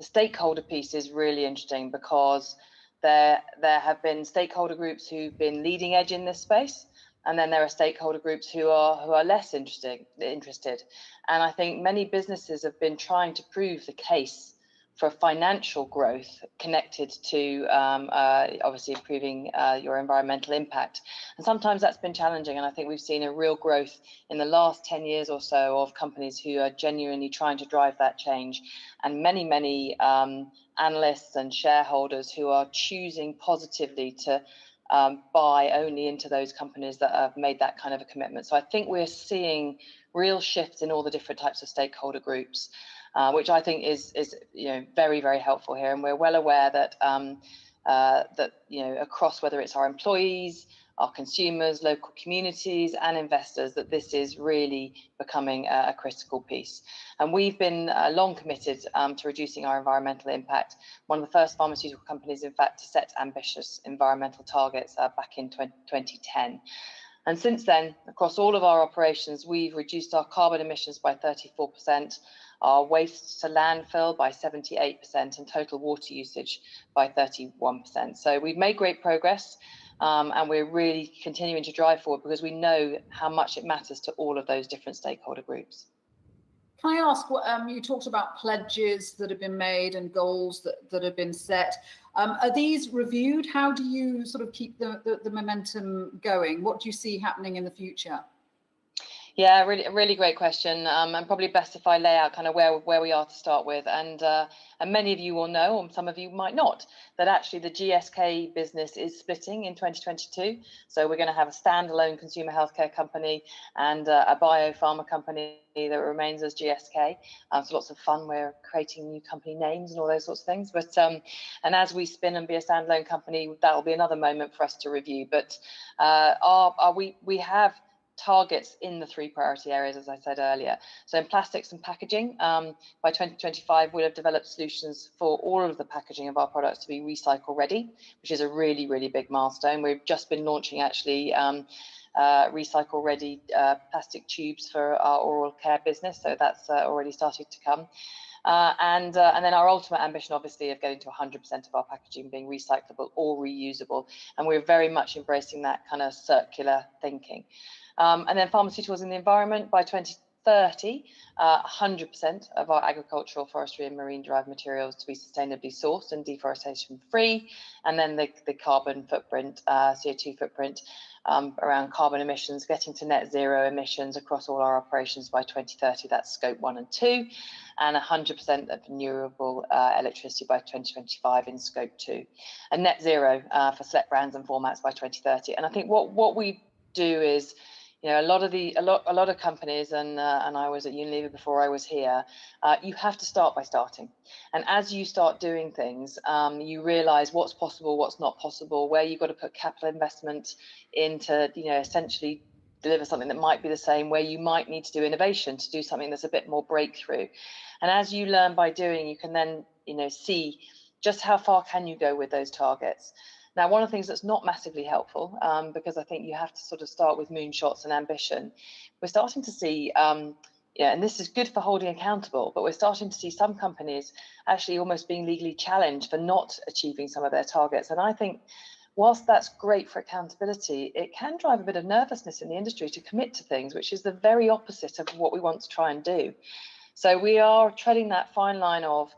Speaker 18: stakeholder piece is really interesting because there have been stakeholder groups who've been leading edge in this space, and then there are stakeholder groups who are less interested. And I think many businesses have been trying to prove the case for financial growth connected to obviously improving your environmental impact. And sometimes that's been challenging. And I think we've seen a real growth in the last 10 years or so of companies who are genuinely trying to drive that change. And many analysts and shareholders who are choosing positively to buy only into those companies that have made that kind of a commitment. So I think we're seeing real shifts in all the different types of stakeholder groups, which I think is very, very helpful here. And we're well aware that that across whether it's our employees, our consumers, local communities and investors, that this is really becoming a critical piece. And we've been long committed to reducing our environmental impact. One of the first pharmaceutical companies, in fact, to set ambitious environmental targets back in 2010. And since then, across all of our operations, we've reduced our carbon emissions by 34%, our waste to landfill by 78%, and total water usage by 31%. So we've made great progress. And we're really continuing to drive forward because we know how much it matters to all of those different stakeholder groups.
Speaker 13: Can I ask, you talked about pledges that have been made and goals that have been set. Are these reviewed? How do you sort of keep the momentum going? What do you see happening in the future?
Speaker 18: Yeah, really great question, and probably best if I lay out kind of where we are to start with. And many of you will know, or some of you might not, that actually the GSK business is splitting in 2022. So we're going to have a standalone consumer healthcare company and a biopharma company that remains as GSK. So lots of fun. We're creating new company names and all those sorts of things. But and as we spin and be a standalone company, that will be another moment for us to review. But we have targets in the 3 priority areas, as I said earlier. So in plastics and packaging, by 2025, we'll have developed solutions for all of the packaging of our products to be recycle ready, which is a really big milestone. We've just been launching actually recycle ready plastic tubes for our oral care business. So that's already started to come. And then our ultimate ambition, obviously, of getting to 100% of our packaging being recyclable or reusable. And we're very much embracing that kind of circular thinking. And then pharmaceuticals in the environment, by 2030, 100% of our agricultural, forestry and marine derived materials to be sustainably sourced and deforestation free. And then the carbon footprint, CO2 footprint around carbon emissions, getting to net zero emissions across all our operations by 2030, that's scope 1 and 2, and 100% of renewable electricity by 2025 in scope 2, and net zero for select brands and formats by 2030. And I think what we do is, you know, a lot of companies, and I was at Unilever before I was here, you have to start by starting. And as you start doing things, you realize what's possible, what's not possible, where you've got to put capital investment into, you know, essentially deliver something that might be the same, where you might need to do innovation to do something that's a bit more breakthrough. And as you learn by doing, you can then, you know, see just how far can you go with those targets. Now, one of the things that's not massively helpful, because I think you have to sort of start with moonshots and ambition, we're starting to see, and this is good for holding accountable, but we're starting to see some companies actually almost being legally challenged for not achieving some of their targets. And I think whilst that's great for accountability, it can drive a bit of nervousness in the industry to commit to things, which is the very opposite of what we want to try and do. So we are treading that fine line of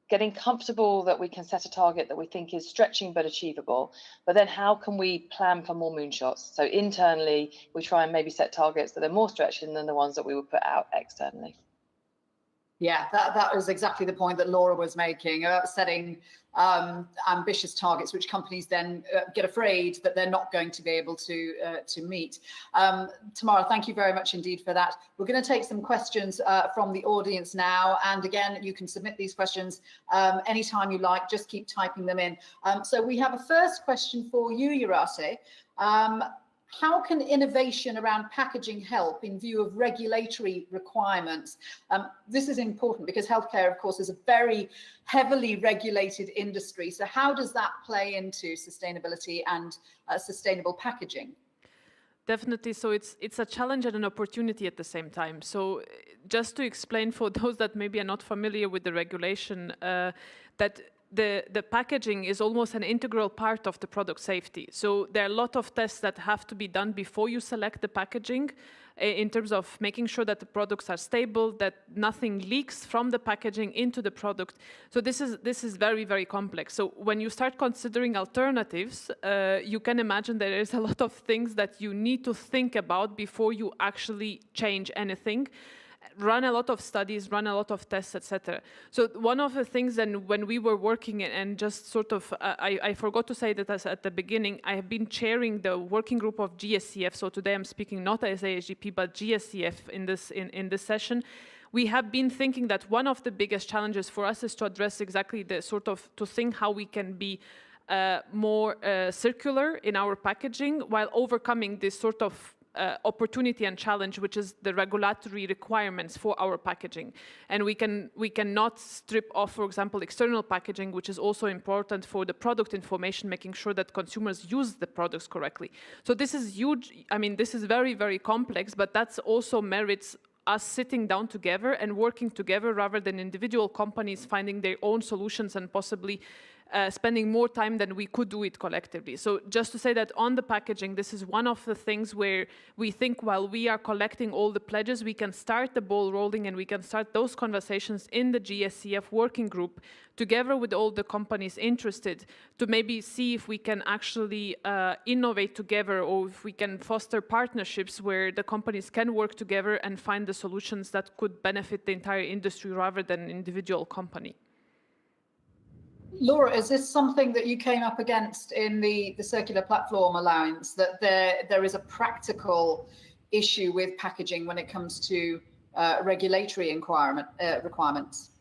Speaker 18: getting comfortable that we can set a target that we think is stretching but achievable, but then how can we plan for more moonshots? So internally, we try and maybe set targets that are more stretching than the ones that we would put out externally.
Speaker 13: Yeah, that was exactly the point that Laura was making about setting ambitious targets, which companies then get afraid that they're not going to be able to meet. Tamara, thank you very much indeed for that. We're going to take some questions from the audience now. And again, you can submit these questions anytime you like, just keep typing them in. So we have a first question for you, Urate. How can innovation around packaging help in view of regulatory requirements? This is important because healthcare, of course, is a very heavily regulated industry. So how does that play into sustainability and sustainable packaging?
Speaker 15: Definitely. So it's a challenge and an opportunity at the same time. So just to explain for those that maybe are not familiar with the regulation, that the packaging is almost an integral part of the product safety. So there are a lot of tests that have to be done before you select the packaging in terms of making sure that the products are stable, that nothing leaks from the packaging into the product. So this is very, very complex. So when you start considering alternatives, you can imagine there is a lot of things that you need to think about before you actually change anything. Run a lot of studies, run a lot of tests, etc. So one of the things then when we were working and just sort of, I forgot to say that at the beginning, I have been chairing the working group of GSCF. So today I'm speaking not as ASGP, but GSCF in this session. We have been thinking that one of the biggest challenges for us is to address exactly the sort of, to think how we can be more circular in our packaging while overcoming this sort of opportunity and challenge, which is the regulatory requirements for our packaging. And we cannot strip off, for example, external packaging, which is also important for the product information, making sure that consumers use the products correctly. So this is huge. I mean, this is very, very complex, but that's also merits us sitting down together and working together rather than individual companies finding their own solutions and possibly spending more time than we could do it collectively. So just to say that on the packaging, this is one of the things where we think while we are collecting all the pledges, we can start the ball rolling and we can start those conversations in the GSCF working group together with all the companies interested to maybe see if we can actually innovate together, or if we can foster partnerships where the companies can work together and find the solutions that could benefit the entire industry rather than an individual company.
Speaker 13: Laura, is this something that you came up against in the Circular Platform Alliance, that there is a practical issue with packaging when it comes to regulatory requirements?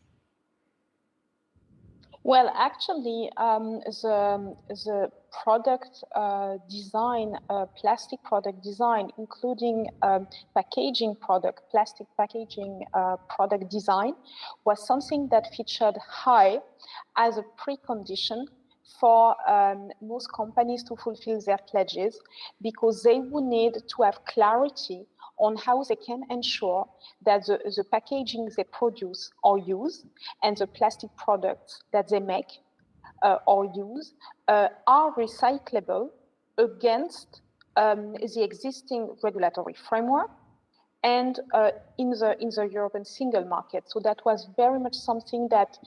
Speaker 17: Well, actually, the product design, plastic product design, including packaging product, plastic packaging product design, was something that featured high as a precondition for most companies to fulfill their pledges, because they would need to have clarity on how they can ensure that the packaging they produce or use and the plastic products that they make or use are recyclable against the existing regulatory framework and in the European single market. So that was very much something that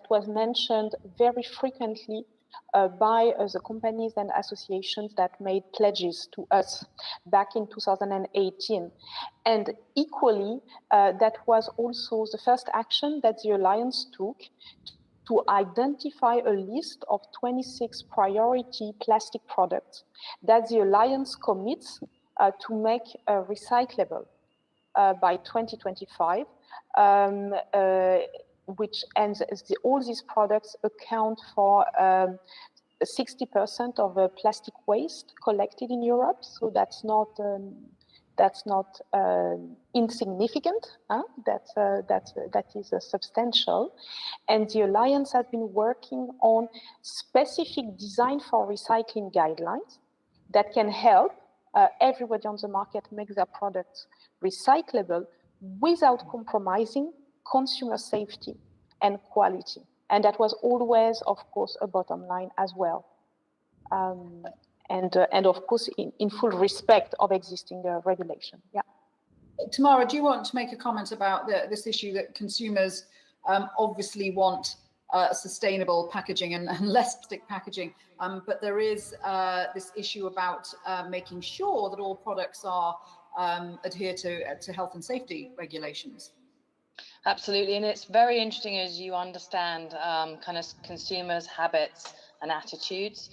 Speaker 17: was mentioned very frequently by the companies and associations that made pledges to us back in 2018. And equally, that was also the first action that the Alliance took to identify a list of 26 priority plastic products that the Alliance commits to make recyclable by 2025, which all these products account for 60% of the plastic waste collected in Europe. So that's not insignificant. That is substantial. And the Alliance has been working on specific design for recycling guidelines that can help everybody on the market make their products recyclable without compromising consumer safety and quality. And that was always, of course, a bottom line as well. And of course, in full respect of existing regulation. Yeah.
Speaker 13: Tamara, do you want to make a comment about this issue that consumers obviously want sustainable packaging and less plastic packaging, but there is this issue about making sure that all products are adhere to health and safety regulations?
Speaker 18: Absolutely, and it's very interesting as you understand kind of consumers' habits and attitudes.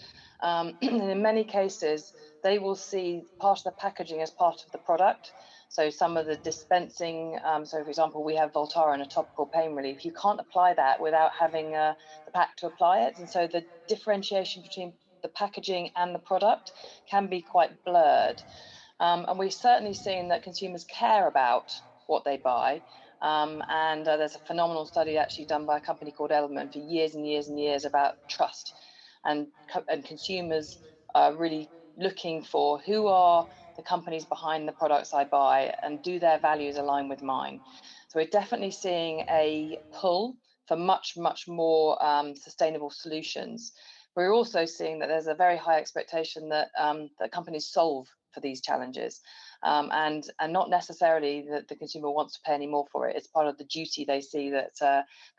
Speaker 18: In many cases, they will see part of the packaging as part of the product. So some of the dispensing, so for example, we have Voltaren, a topical pain relief. You can't apply that without having the pack to apply it. And so the differentiation between the packaging and the product can be quite blurred. And we've certainly seen that consumers care about what they buy. And there's a phenomenal study actually done by a company called Element for years and years and years about trust. And consumers are really looking for who are the companies behind the products I buy and do their values align with mine. So we're definitely seeing a pull for much, much more sustainable solutions. We're also seeing that there's a very high expectation that that companies solve for these challenges. And not necessarily that the consumer wants to pay any more for it. It's part of the duty they see that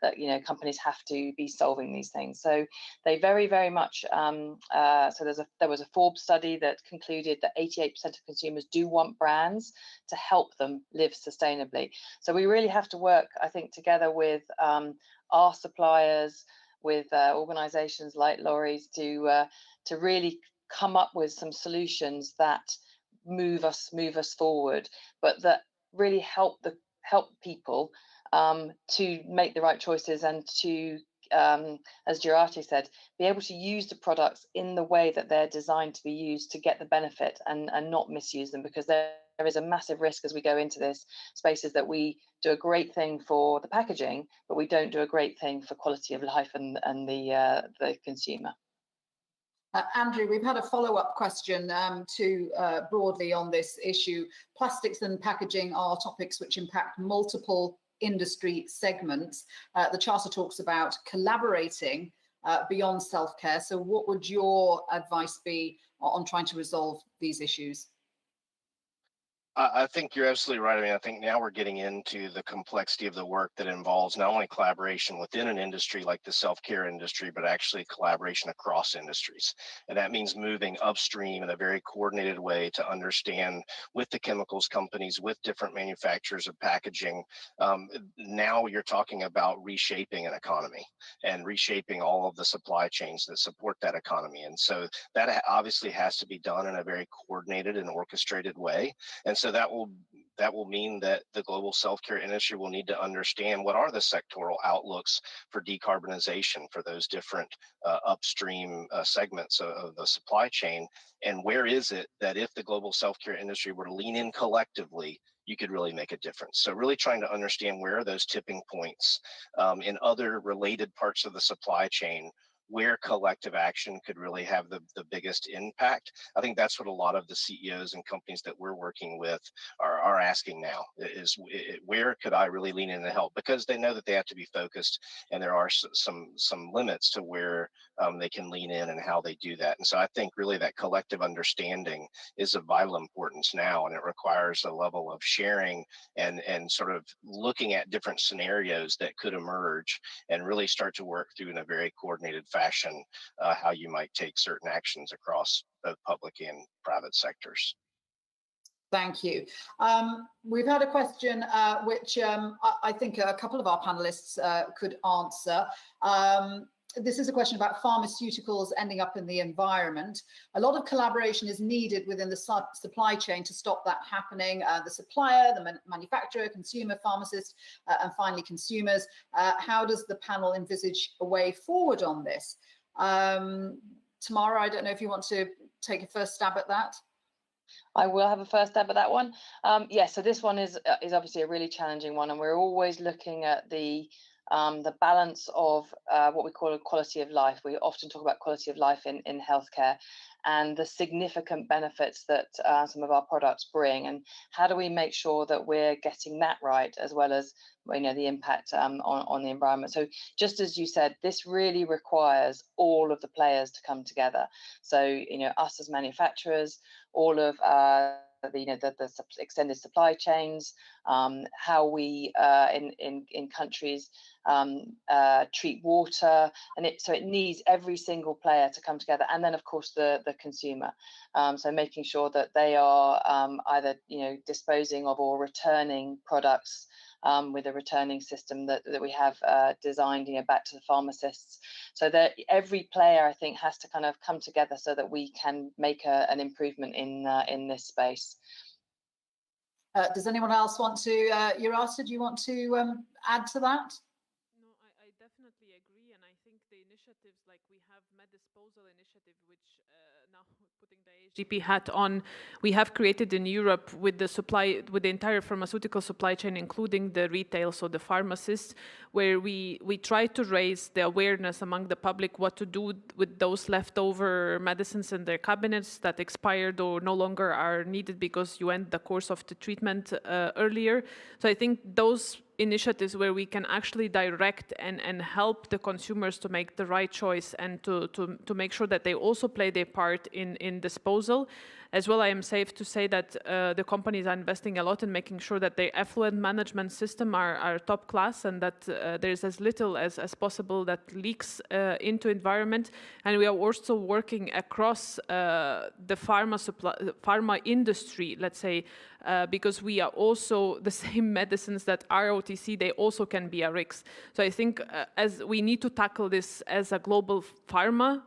Speaker 18: that companies have to be solving these things. So they very, very much. So there was a Forbes study that concluded that 88% of consumers do want brands to help them live sustainably. So we really have to work, I think, together with our suppliers, with organisations like Laurie's to really come up with some solutions that move us forward, but that really help people to make the right choices and to, as Girati said, be able to use the products in the way that they're designed to be used to get the benefit and not misuse them, because there is a massive risk as we go into this spaces that we do a great thing for the packaging, but we don't do a great thing for quality of life and the consumer.
Speaker 13: Andrew, we've had a follow-up question broadly on this issue. Plastics and packaging are topics which impact multiple industry segments. The Charter talks about collaborating beyond self-care. So what would your advice be on trying to resolve these issues?
Speaker 16: I think you're absolutely right. I mean, I think now we're getting into the complexity of the work that involves not only collaboration within an industry like the self-care industry, but actually collaboration across industries. And that means moving upstream in a very coordinated way to understand with the chemicals companies, with different manufacturers of packaging. Now you're talking about reshaping an economy and reshaping all of the supply chains that support that economy. And so that obviously has to be done in a very coordinated and orchestrated way. And so that will mean that the global self-care industry will need to understand what are the sectoral outlooks for decarbonization for those different upstream segments of the supply chain, and where is it that if the global self-care industry were to lean in collectively, you could really make a difference. So really trying to understand where are those tipping points in other related parts of the supply chain where collective action could really have the biggest impact. I think that's what a lot of the CEOs and companies that we're working with are asking now is where could I really lean in and help? Because they know that they have to be focused, and there are some limits to where they can lean in and how they do that. And so I think really that collective understanding is of vital importance now, and it requires a level of sharing and sort of looking at different scenarios that could emerge and really start to work through in a very coordinated fashion how you might take certain actions across both public and private sectors.
Speaker 13: Thank you. We've had a question which I think a couple of our panelists could answer. This is a question about pharmaceuticals ending up in the environment. A lot of collaboration is needed within the supply chain to stop that happening. The supplier, the manufacturer, consumer, pharmacist, and finally consumers. How does the panel envisage a way forward on this? Tamara, I don't know if you want to take a first stab at that.
Speaker 18: I will have a first stab at that one. So this one is obviously a really challenging one, and we're always looking at the balance of what we call a quality of life. We often talk about quality of life in healthcare and the significant benefits that some of our products bring, and how do we make sure that we're getting that right, as well as the impact on the environment. So just as you said, this really requires all of the players to come together. So us as manufacturers, all of the extended supply chains, how we in countries treat water, and so it needs every single player to come together, and then of course the consumer. So making sure that they are either disposing of or returning products with a returning system that we have designed back to the pharmacists, so that every player, I think, has to kind of come together so that we can make an improvement in this space.
Speaker 13: Does anyone else want to, Urasa, do you want to add to that?
Speaker 15: No, I definitely agree, and I think the initiatives like we have MedDisposal initiative, which now putting the ASGP hat on, we have created in Europe with the entire pharmaceutical supply chain, including the retail, so the pharmacists, where we try to raise the awareness among the public what to do with those leftover medicines in their cabinets that expired or no longer are needed because you end the course of the treatment earlier. So I think those initiatives where we can actually direct and help the consumers to make the right choice and to make sure that they also play their part in disposal. As well, I am safe to say that the companies are investing a lot in making sure that their effluent management system are top class, and that there's as little as possible that leaks into environment. And we are also working across the pharma industry, let's say, because we are also the same medicines that are OTC, they also can be a RICS. So I think as we need to tackle this as a global pharma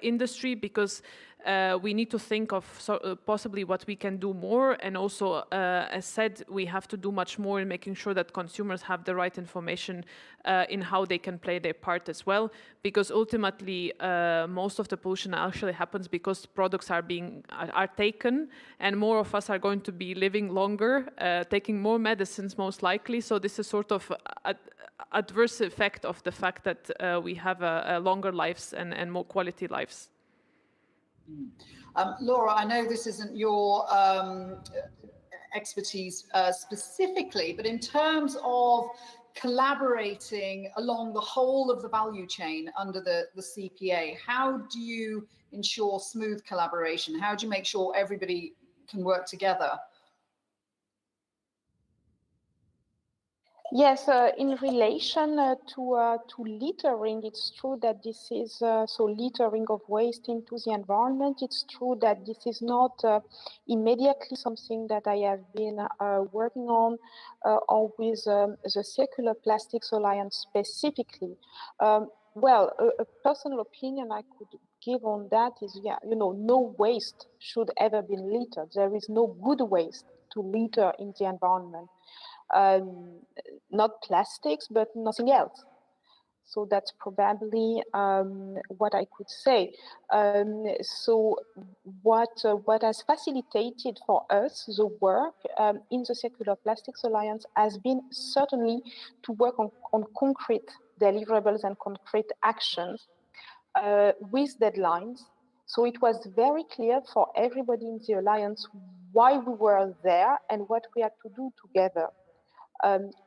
Speaker 15: industry, because we need to think of possibly what we can do more, and also, as said, we have to do much more in making sure that consumers have the right information in how they can play their part as well, because ultimately most of the pollution actually happens because products are taken, and more of us are going to be living longer, taking more medicines most likely. So this is sort of an adverse effect of the fact that we have longer lives and more quality lives.
Speaker 13: Laura, I know this isn't your expertise specifically, but in terms of collaborating along the whole of the value chain under the CPA. How do you ensure smooth collaboration? How do you make sure everybody can work together?
Speaker 17: Yes, in relation to littering, it's true that this is so littering of waste into the environment. It's true that this is not immediately something that I have been working on or with the Circular Plastics Alliance specifically. Well, a personal opinion I could give on that is, yeah, you know, no waste should ever be littered. There is no good waste to litter in the environment. Not plastics, but nothing else. So that's probably what I could say. So what has facilitated for us the work in the Circular Plastics Alliance has been certainly to work on concrete deliverables and concrete actions with deadlines. So it was very clear for everybody in the Alliance why we were there and what we had to do together.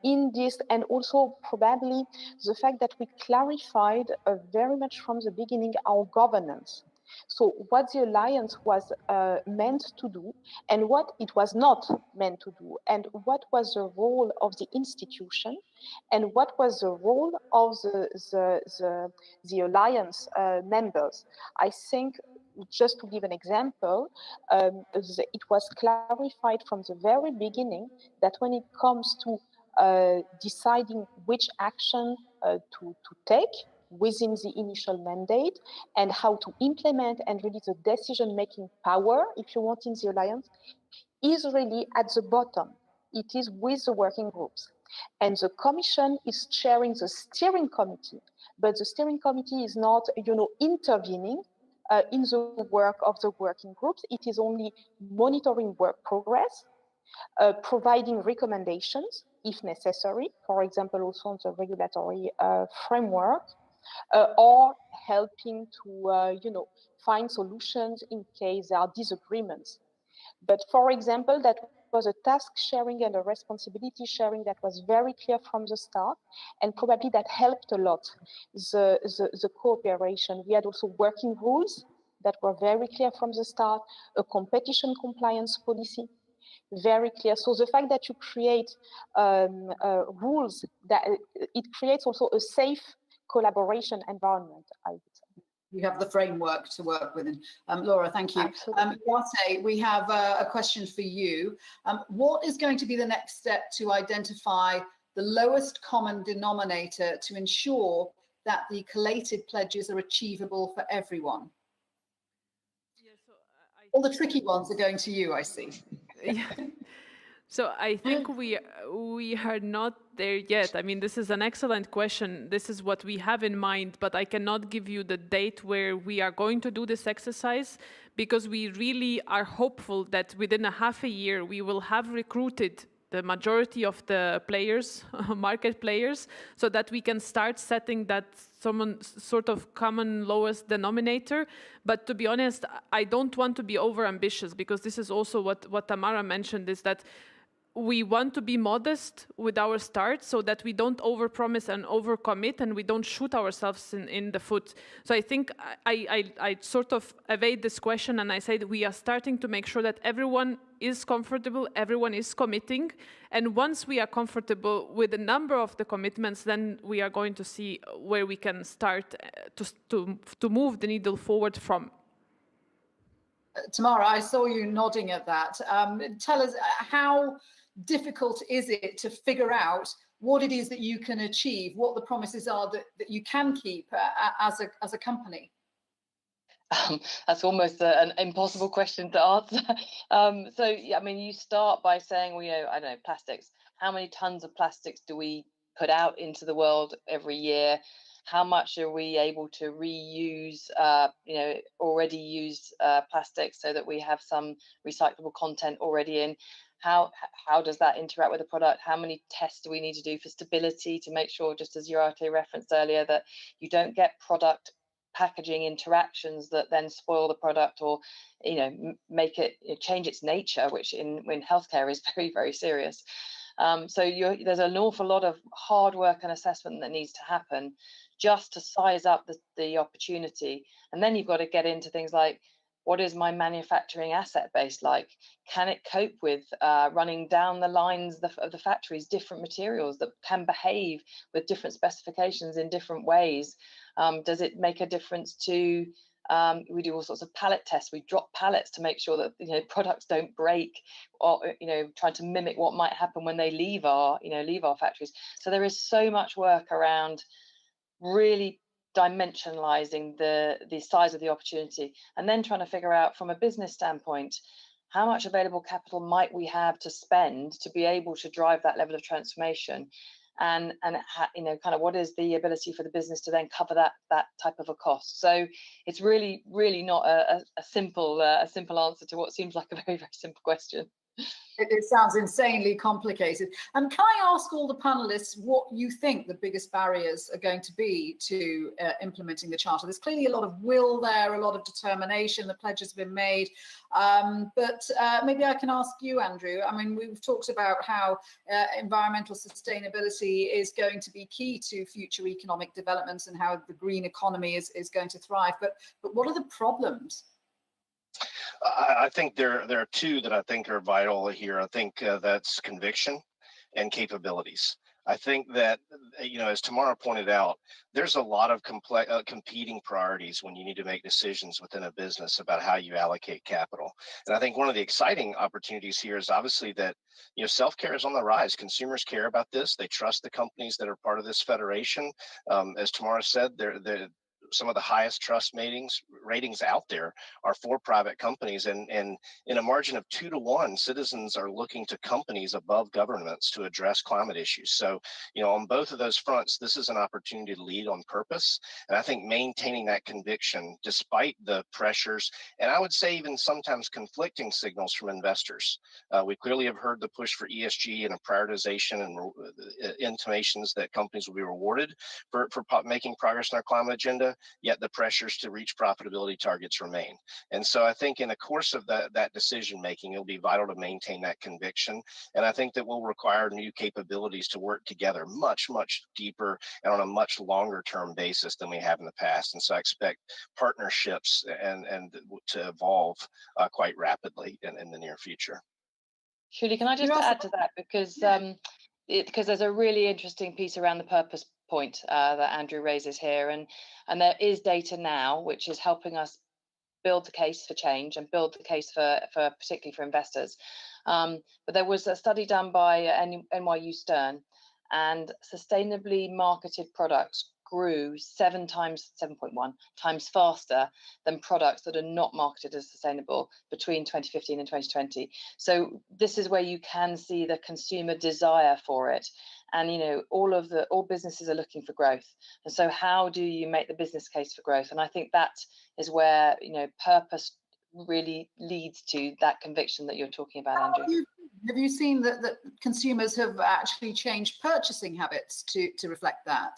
Speaker 17: In this, and also probably the fact that we clarified very much from the beginning our governance. So what the Alliance was meant to do and what it was not meant to do, and what was the role of the institution and what was the role of the Alliance members. I think, just to give an example, it was clarified from the very beginning that when it comes to deciding which action to take within the initial mandate and how to implement and really the decision-making power, if you want, in the Alliance, is really at the bottom. It is with the working groups. And the Commission is chairing the steering committee, but the steering committee is not, you know, intervening in the work of the working groups. It is only monitoring work progress, providing recommendations if necessary, for example, also on the regulatory framework, or helping to, you know, find solutions in case there are disagreements. But for example, that was a task sharing and a responsibility sharing that was very clear from the start, and probably that helped a lot the cooperation. We had also working rules that were very clear from the start, a competition compliance policy, very clear. So the fact that you create rules, that it creates also a safe collaboration environment, I would say.
Speaker 13: You have the framework to work within. Laura, thank you. Yate, we have a question for you. What is going to be the next step to identify the lowest common denominator to ensure that the collated pledges are achievable for everyone? All the tricky ones are going to you, I see.
Speaker 15: Yeah. So I think we are not there yet. I mean, this is an excellent question. This is what we have in mind, but I cannot give you the date where we are going to do this exercise, because we really are hopeful that within a half a year we will have recruited the majority of the players, market players, so that we can start setting that some sort of common lowest denominator. But to be honest, I don't want to be over-ambitious, because this is also what Tamara mentioned, is that we want to be modest with our start so that we don't overpromise and overcommit and we don't shoot ourselves in the foot. So I think I sort of evade this question and I say that we are starting to make sure that everyone is comfortable, everyone is committing. And once we are comfortable with the number of the commitments, then we are going to see where we can start to move the needle forward from.
Speaker 13: Tamara, I saw you nodding at that. Tell us, how difficult is it to figure out what it is that you can achieve, what the promises are that you can keep as a company?
Speaker 18: That's almost an impossible question to answer. So, yeah, I mean, you start by saying, well, you know, I don't know, plastics. How many tons of plastics do we put out into the world every year? How much are we able to reuse, you know, already used plastics so that we have some recyclable content already in? How does that interact with the product? How many tests do we need to do for stability to make sure, just as Yate referenced earlier, that you don't get product packaging interactions that then spoil the product or, you know, make it change its nature, which in healthcare is very, very serious. So there's an awful lot of hard work and assessment that needs to happen just to size up the opportunity. And then you've got to get into things like, what is my manufacturing asset base like? Can it cope with running down the lines of the factories, different materials that can behave with different specifications in different ways? Does it make a difference to, we do all sorts of pallet tests. We drop pallets to make sure that products don't break, or trying to mimic what might happen when they leave our factories. So there is so much work around really dimensionalizing the size of the opportunity, and then trying to figure out from a business standpoint, how much available capital might we have to spend to be able to drive that level of transformation, and kind of what is the ability for the business to then cover that type of a cost. So it's really not a simple answer to what seems like a very, very simple question.
Speaker 13: It sounds insanely complicated. Can I ask all the panelists what you think the biggest barriers are going to be to implementing the Charter? There's clearly a lot of will there, a lot of determination, the pledges have been made. But maybe I can ask you, Andrew. I mean, we've talked about how environmental sustainability is going to be key to future economic developments and how the green economy is going to thrive. But what are the problems?
Speaker 16: I think there are two that I think are vital here. I think that's conviction and capabilities. I think that, as Tamara pointed out, there's a lot of competing priorities when you need to make decisions within a business about how you allocate capital. And I think one of the exciting opportunities here is obviously that, self-care is on the rise. Consumers care about this. They trust the companies that are part of this federation. As Tamara said, they're some of the highest trust ratings out there are for private companies, and in a margin of 2 to 1, citizens are looking to companies above governments to address climate issues. So, on both of those fronts, this is an opportunity to lead on purpose. And I think maintaining that conviction, despite the pressures, and I would say even sometimes conflicting signals from investors. We clearly have heard the push for ESG and a prioritization and intimations that companies will be rewarded for making progress in our climate agenda. Yet the pressures to reach profitability targets remain. And so I think in the course of that decision making, it'll be vital to maintain that conviction. And I think that will require new capabilities to work together much, much deeper and on a much longer term basis than we have in the past. And so I expect partnerships and to evolve quite rapidly in the near future.
Speaker 18: Julie, can I just add to that? Because there's a really interesting piece around the purpose point that Andrew raises here, and there is data now which is helping us build the case for change and build the case for particularly for investors. But there was a study done by NYU Stern, and sustainably marketed products grew 7.1 times faster than products that are not marketed as sustainable between 2015 and 2020. So this is where you can see the consumer desire for it. And all businesses are looking for growth. And so how do you make the business case for growth? And I think that is where purpose really leads to that conviction that you're talking about, Andrew.
Speaker 13: Have you seen that consumers have actually changed purchasing habits to reflect that?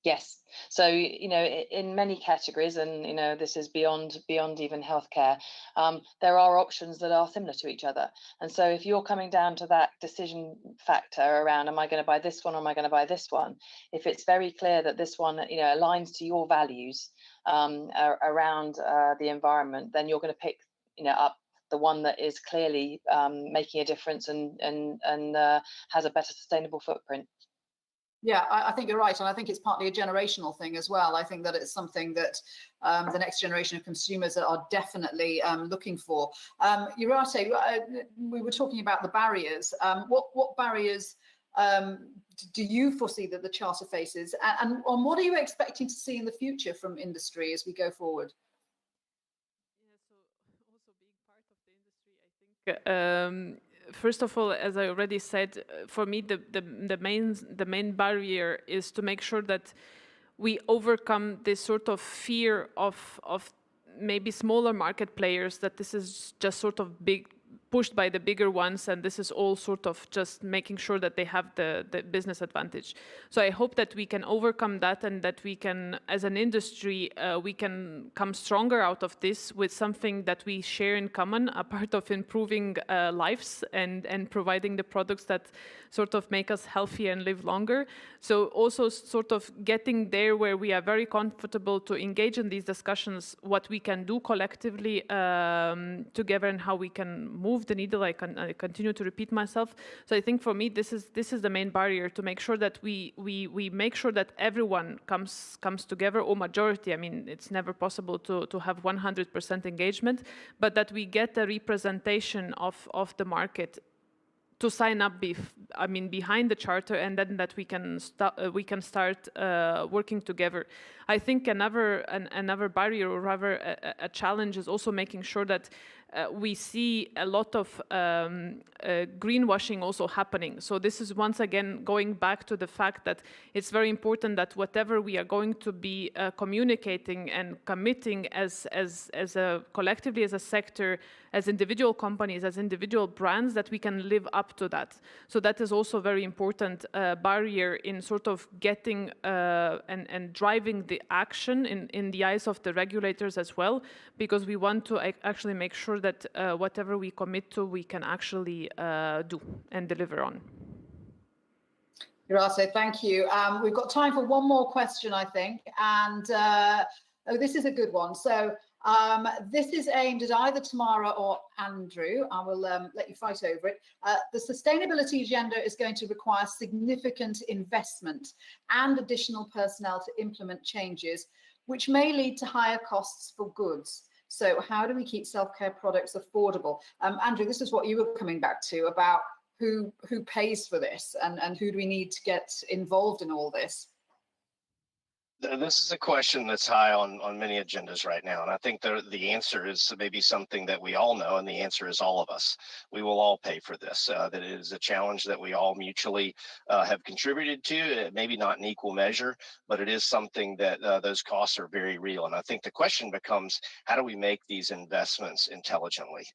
Speaker 18: Yes. So, in many categories, and, this is beyond even healthcare, there are options that are similar to each other. And so if you're coming down to that decision factor around, am I going to buy this one or am I going to buy this one? If it's very clear that this one, aligns to your values around the environment, then you're going to pick, up the one that is clearly making a difference and has a better sustainable footprint.
Speaker 13: Yeah, I think you're right. And I think it's partly a generational thing as well. I think that it's something that the next generation of consumers are definitely looking for. Jurate, we were talking about the barriers. What barriers do you foresee that the Charter faces? And what are you expecting to see in the future from industry as we go forward?
Speaker 15: Yeah, so also being part of the industry, I think first of all, as I already said, for me, the main barrier is to make sure that we overcome this sort of fear of maybe smaller market players, that this is just sort of big pushed by the bigger ones, and this is all sort of just making sure that they have the business advantage. So I hope that we can overcome that, and that we can, as an industry, we can come stronger out of this with something that we share in common, a part of improving lives and providing the products that sort of make us healthy and live longer. So also sort of getting there where we are very comfortable to engage in these discussions, what we can do collectively together, and how we can move the needle. I continue to repeat myself. So I think for me, this is the main barrier, to make sure that we make sure that everyone comes together, or majority. I mean, it's never possible to have 100% engagement, but that we get a representation of the market to sign up behind the charter, and then that we can start working together. I think another barrier, or rather a challenge, is also making sure that we see a lot of greenwashing also happening. So this is once again going back to the fact that it's very important that whatever we are going to be communicating and committing as a collectively, as a sector, as individual companies, as individual brands, that we can live up to that. So that is also a very important barrier in sort of getting and driving the action in the eyes of the regulators as well, because we want to actually make sure that whatever we commit to, we can actually do and deliver on.
Speaker 13: Grazie, thank you. We've got time for one more question, I think, and this is a good one. So this is aimed at either Tamara or Andrew. I will let you fight over it. The sustainability agenda is going to require significant investment and additional personnel to implement changes, which may lead to higher costs for goods. So how do we keep self-care products affordable? Andrew, this is what you were coming back to, about who pays for this, and who do we need to get involved in all this?
Speaker 16: This is a question that's high on many agendas right now. And I think the answer is maybe something that we all know, and the answer is all of us. We will all pay for this. That it is a challenge that we all mutually have contributed to, maybe not in equal measure, but it is something that those costs are very real. And I think the question becomes, how do we make these investments intelligently?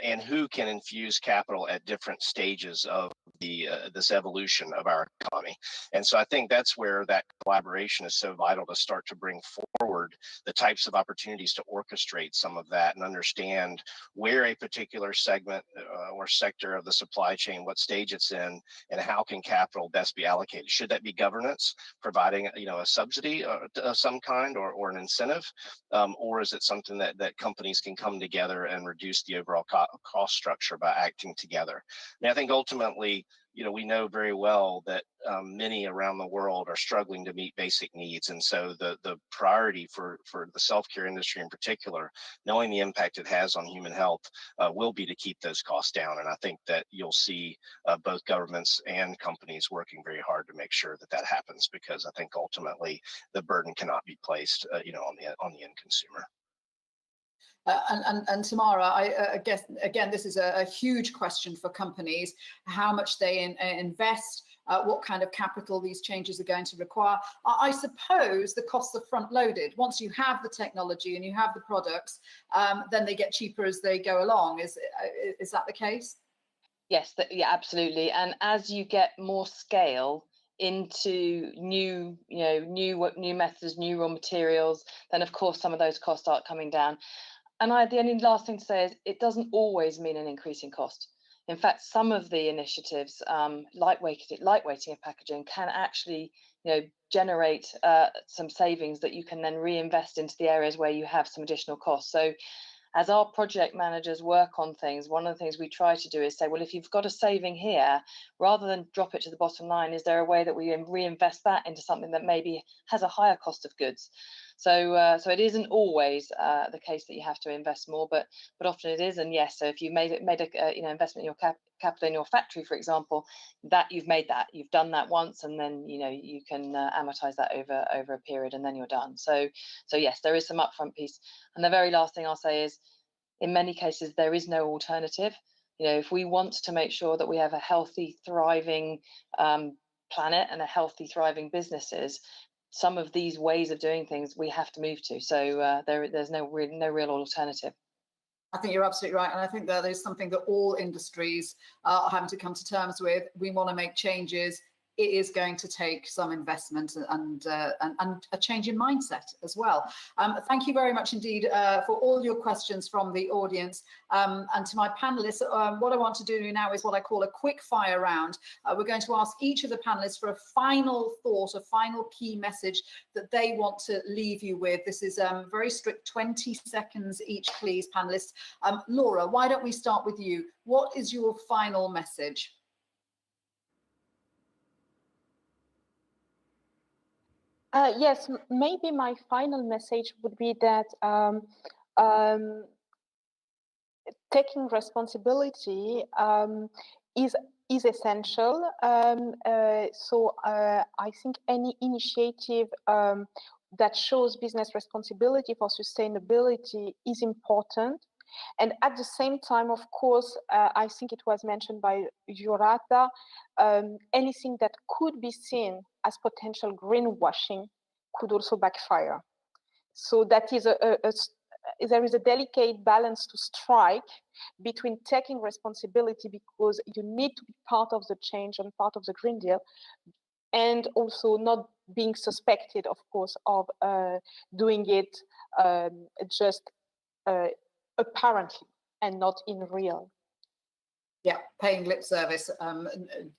Speaker 16: And who can infuse capital at different stages of this evolution of our economy. And so I think that's where that collaboration is so vital, to start to bring forward the types of opportunities to orchestrate some of that and understand where a particular segment or sector of the supply chain, what stage it's in, and how can capital best be allocated. Should that be governance providing a subsidy of some kind, or an incentive, or is it something that companies can come together and reduce the overall cost structure by acting together? And I think ultimately, we know very well that many around the world are struggling to meet basic needs. And so the priority for the self-care industry in particular, knowing the impact it has on human health, will be to keep those costs down. And I think that you'll see both governments and companies working very hard to make sure that happens, because I think ultimately the burden cannot be placed on the end consumer.
Speaker 13: And Tamara, I guess, again, this is a huge question for companies, how much they invest, what kind of capital these changes are going to require. I suppose the costs are front loaded. Once you have the technology and you have the products, then they get cheaper as they go along. Is that the case?
Speaker 18: Yes, yeah, absolutely. And as you get more scale into new methods, new raw materials, then of course some of those costs start coming down. And the only last thing to say is, it doesn't always mean an increase in cost. In fact, some of the initiatives, lightweighting of packaging, can actually, generate some savings that you can then reinvest into the areas where you have some additional costs. So, as our project managers work on things, one of the things we try to do is say, well, if you've got a saving here, rather than drop it to the bottom line, is there a way that we reinvest that into something that maybe has a higher cost of goods? So it isn't always the case that you have to invest more, but often it is. And yes, so if you made a investment in your capital in your factory, for example, you've done that once, and then you can amortize that over a period, and then you're done. So yes, there is some upfront piece. And the very last thing I'll say is, in many cases there is no alternative. If we want to make sure that we have a healthy, thriving planet and a healthy, thriving businesses, some of these ways of doing things we have to move to. So there's no real alternative.
Speaker 13: I think you're absolutely right. And I think that is something that all industries are having to come to terms with. We want to make changes. It is going to take some investment and a change in mindset as well. Thank you very much indeed for all your questions from the audience. And to my panelists, what I want to do now is what I call a quick fire round. We're going to ask each of the panelists for a final thought, a final key message that they want to leave you with. This is very strict 20 seconds each, please, panelists. Laura, why don't we start with you? What is your final message?
Speaker 17: Yes, maybe my final message would be that taking responsibility is essential. So I think any initiative that shows business responsibility for sustainability is important. And at the same time, of course, I think it was mentioned by Jurata, anything that could be seen as potential greenwashing could also backfire. So that is there is a delicate balance to strike between taking responsibility, because you need to be part of the change and part of the Green Deal, and also not being suspected, of course, of doing it just apparently and not in real.
Speaker 13: Yeah, paying lip service,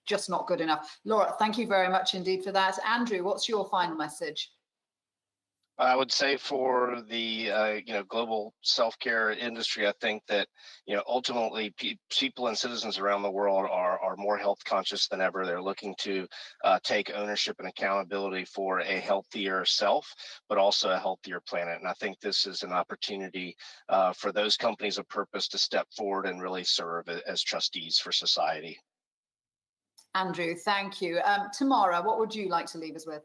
Speaker 13: just not good enough. Laura, thank you very much indeed for that. Andrew, what's your final message?
Speaker 16: I would say for the global self-care industry, I think that ultimately people and citizens around the world are more health conscious than ever. They're looking to take ownership and accountability for a healthier self, but also a healthier planet. And I think this is an opportunity for those companies of purpose to step forward and really serve as trustees for society.
Speaker 13: Andrew, thank you. Tamara, what would you like to leave us with?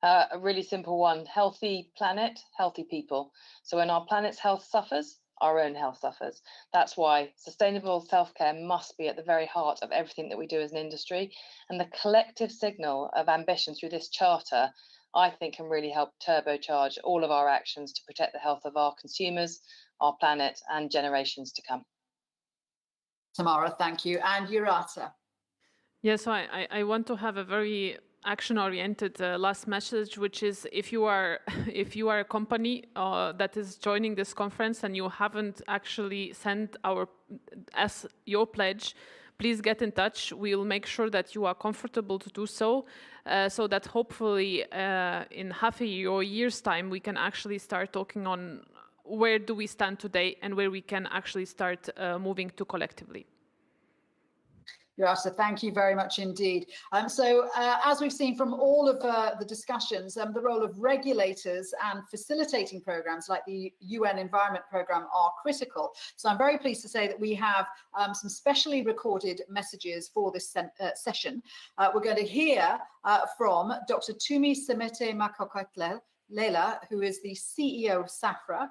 Speaker 18: A really simple one: healthy planet, healthy people. So when our planet's health suffers, our own health suffers. That's why sustainable self-care must be at the very heart of everything that we do as an industry. And the collective signal of ambition through this charter, I think, can really help turbocharge all of our actions to protect the health of our consumers, our planet, and generations to come.
Speaker 13: Tamara, thank you. And Jurata?
Speaker 15: Yes, so I want to have a very action-oriented last message, which is if you are a company that is joining this conference and you haven't actually sent your pledge, please get in touch. We'll make sure that you are comfortable to do so, so that hopefully in half a year or a year's time we can actually start talking on where do we stand today and where we can actually start moving to collectively.
Speaker 13: Jurata, thank you very much indeed. So as we've seen from all of the discussions, the role of regulators and facilitating programs like the UN Environment Programme are critical. So I'm very pleased to say that we have some specially recorded messages for this session. We're going to hear from Dr. Tumi Semete Makokotlela, who is the CEO of SAFRA,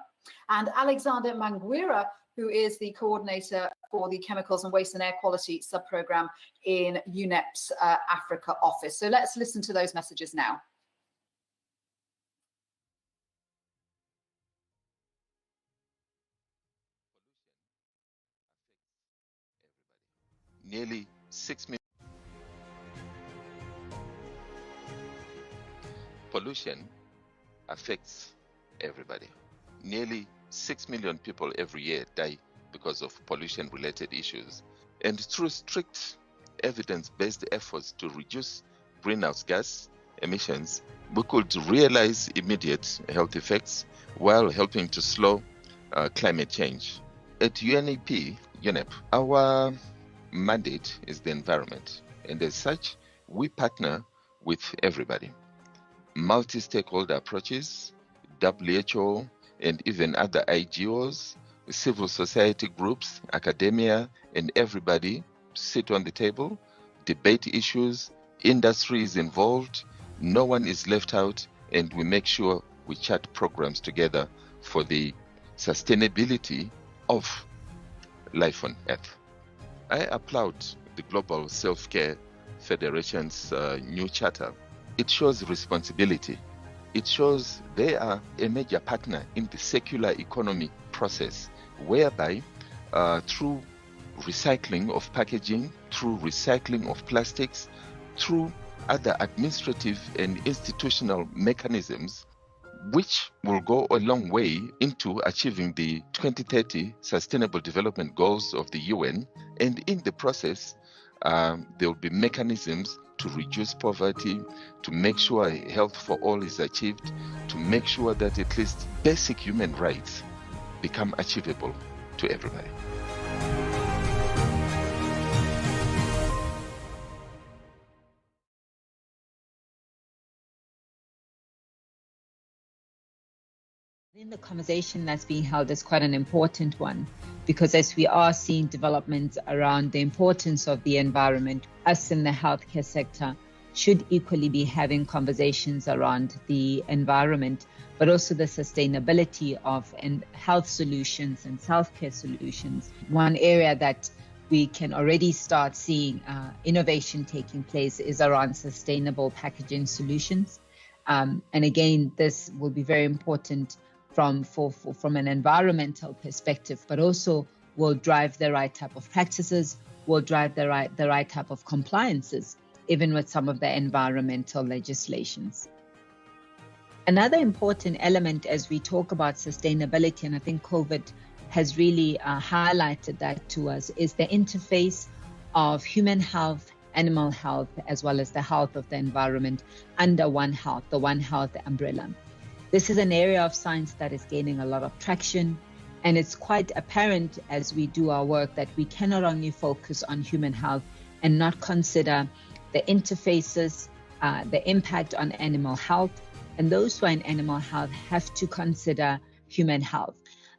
Speaker 13: and Alexander Manguira, who is the coordinator for the Chemicals and Waste and Air Quality subprogram in UNEP's Africa office. So let's listen to those messages now.
Speaker 19: Nearly 6 million. Pollution affects everybody. Nearly 6 million people every year die because of pollution-related issues. And through strict evidence-based efforts to reduce greenhouse gas emissions, we could realize immediate health effects while helping to slow climate change. At UNEP, our mandate is the environment, and as such, we partner with everybody. Multi-stakeholder approaches, WHO, and even other IGOs, civil society groups, academia, and everybody sit on the table, debate issues, industry is involved, no one is left out, and we make sure we chart programs together for the sustainability of life on Earth. I applaud the Global Self-Care Federation's new charter. It shows responsibility it shows they are a major partner in the circular economy process, whereby through recycling of packaging, through recycling of plastics, through other administrative and institutional mechanisms, which will go a long way into achieving the 2030 Sustainable Development Goals of the UN. And in the process, there will be mechanisms to reduce poverty, to make sure health for all is achieved, to make sure that at least basic human rights become achievable to everybody.
Speaker 20: In the conversation that's being held is quite an important one, because as we are seeing developments around the importance of the environment, us in the healthcare sector should equally be having conversations around the environment, but also the sustainability of health solutions and healthcare solutions. One area that we can already start seeing innovation taking place is around sustainable packaging solutions. And again, this will be very important from an environmental perspective, but also will drive the right type of practices, will drive the right type of compliances, even with some of the environmental legislations. Another important element as we talk about sustainability, and I think COVID has really highlighted that to us, is the interface of human health, animal health, as well as the health of the environment under One Health, the One Health umbrella. This is an area of science that is gaining a lot of traction, and it's quite apparent as we do our work that we cannot only focus on human health and not consider the interfaces, the impact on animal health, and those who are in animal health have to consider human health.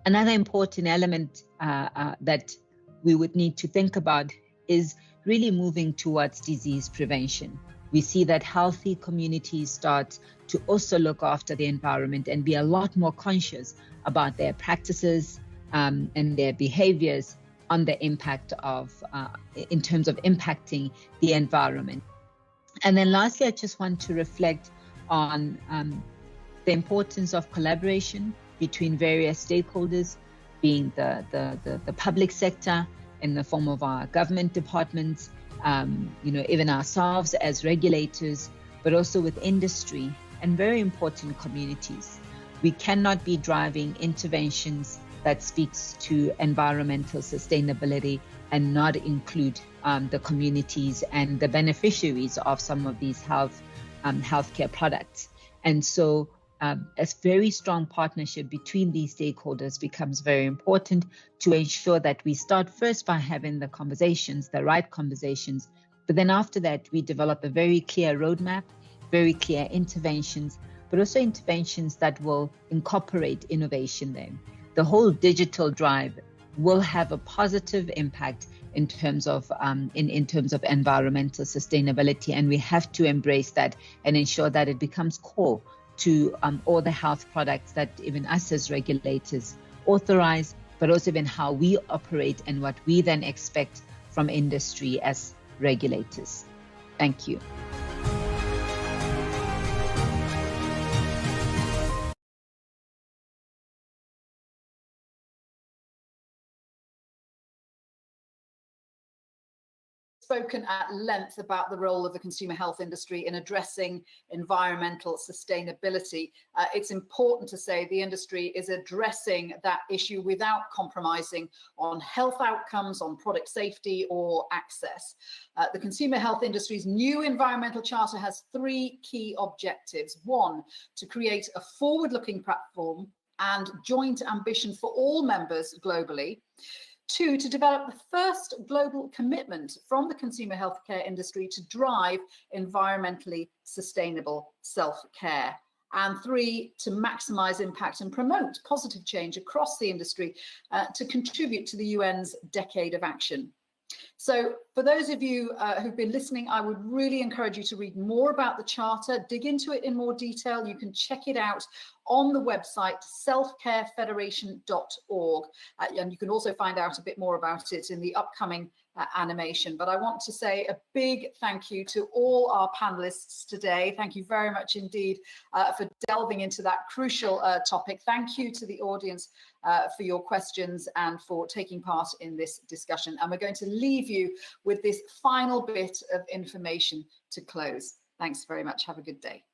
Speaker 20: Another important element that we would need to think about is really moving towards disease prevention. We see that healthy communities start to also look after the environment and be a lot more conscious about their practices and their behaviors on the impact of, in terms of impacting the environment. And then lastly, I just want to reflect on the importance of collaboration between various stakeholders, being the public sector in the form of our government departments, even ourselves as regulators, but also with industry and very important communities. We cannot be driving interventions that speaks to environmental sustainability and not include the communities and the beneficiaries of some of these healthcare products. And so a very strong partnership between these stakeholders becomes very important to ensure that we start first by having the conversations, the right conversations, but then after that, we develop a very clear roadmap, very clear interventions, but also interventions that will incorporate innovation there. The whole digital drive will have a positive impact in terms of environmental sustainability, and we have to embrace that and ensure that it becomes core to all the health products that even us as regulators authorize, but also even how we operate and what we then expect from industry as regulators. Thank you.
Speaker 13: Spoken at length about the role of the consumer health industry in addressing environmental sustainability. It's important to say the industry is addressing that issue without compromising on health outcomes, on product safety or access. The consumer health industry's new environmental charter has three key objectives. One, to create a forward-looking platform and joint ambition for all members globally. Two, to develop the first global commitment from the consumer healthcare industry to drive environmentally sustainable self-care. And three, to maximize impact and promote positive change across the industry to contribute to the UN's Decade of Action. So for those of you who've been listening, I would really encourage you to read more about the Charter, dig into it in more detail. You can check it out on the website selfcarefederation.org, and you can also find out a bit more about it in the upcoming animation. But I want to say a big thank you to all our panelists today. Thank you very much indeed for delving into that crucial topic. Thank you to the audience for your questions and for taking part in this discussion. And we're going to leave you with this final bit of information to close. Thanks very much. Have a good day.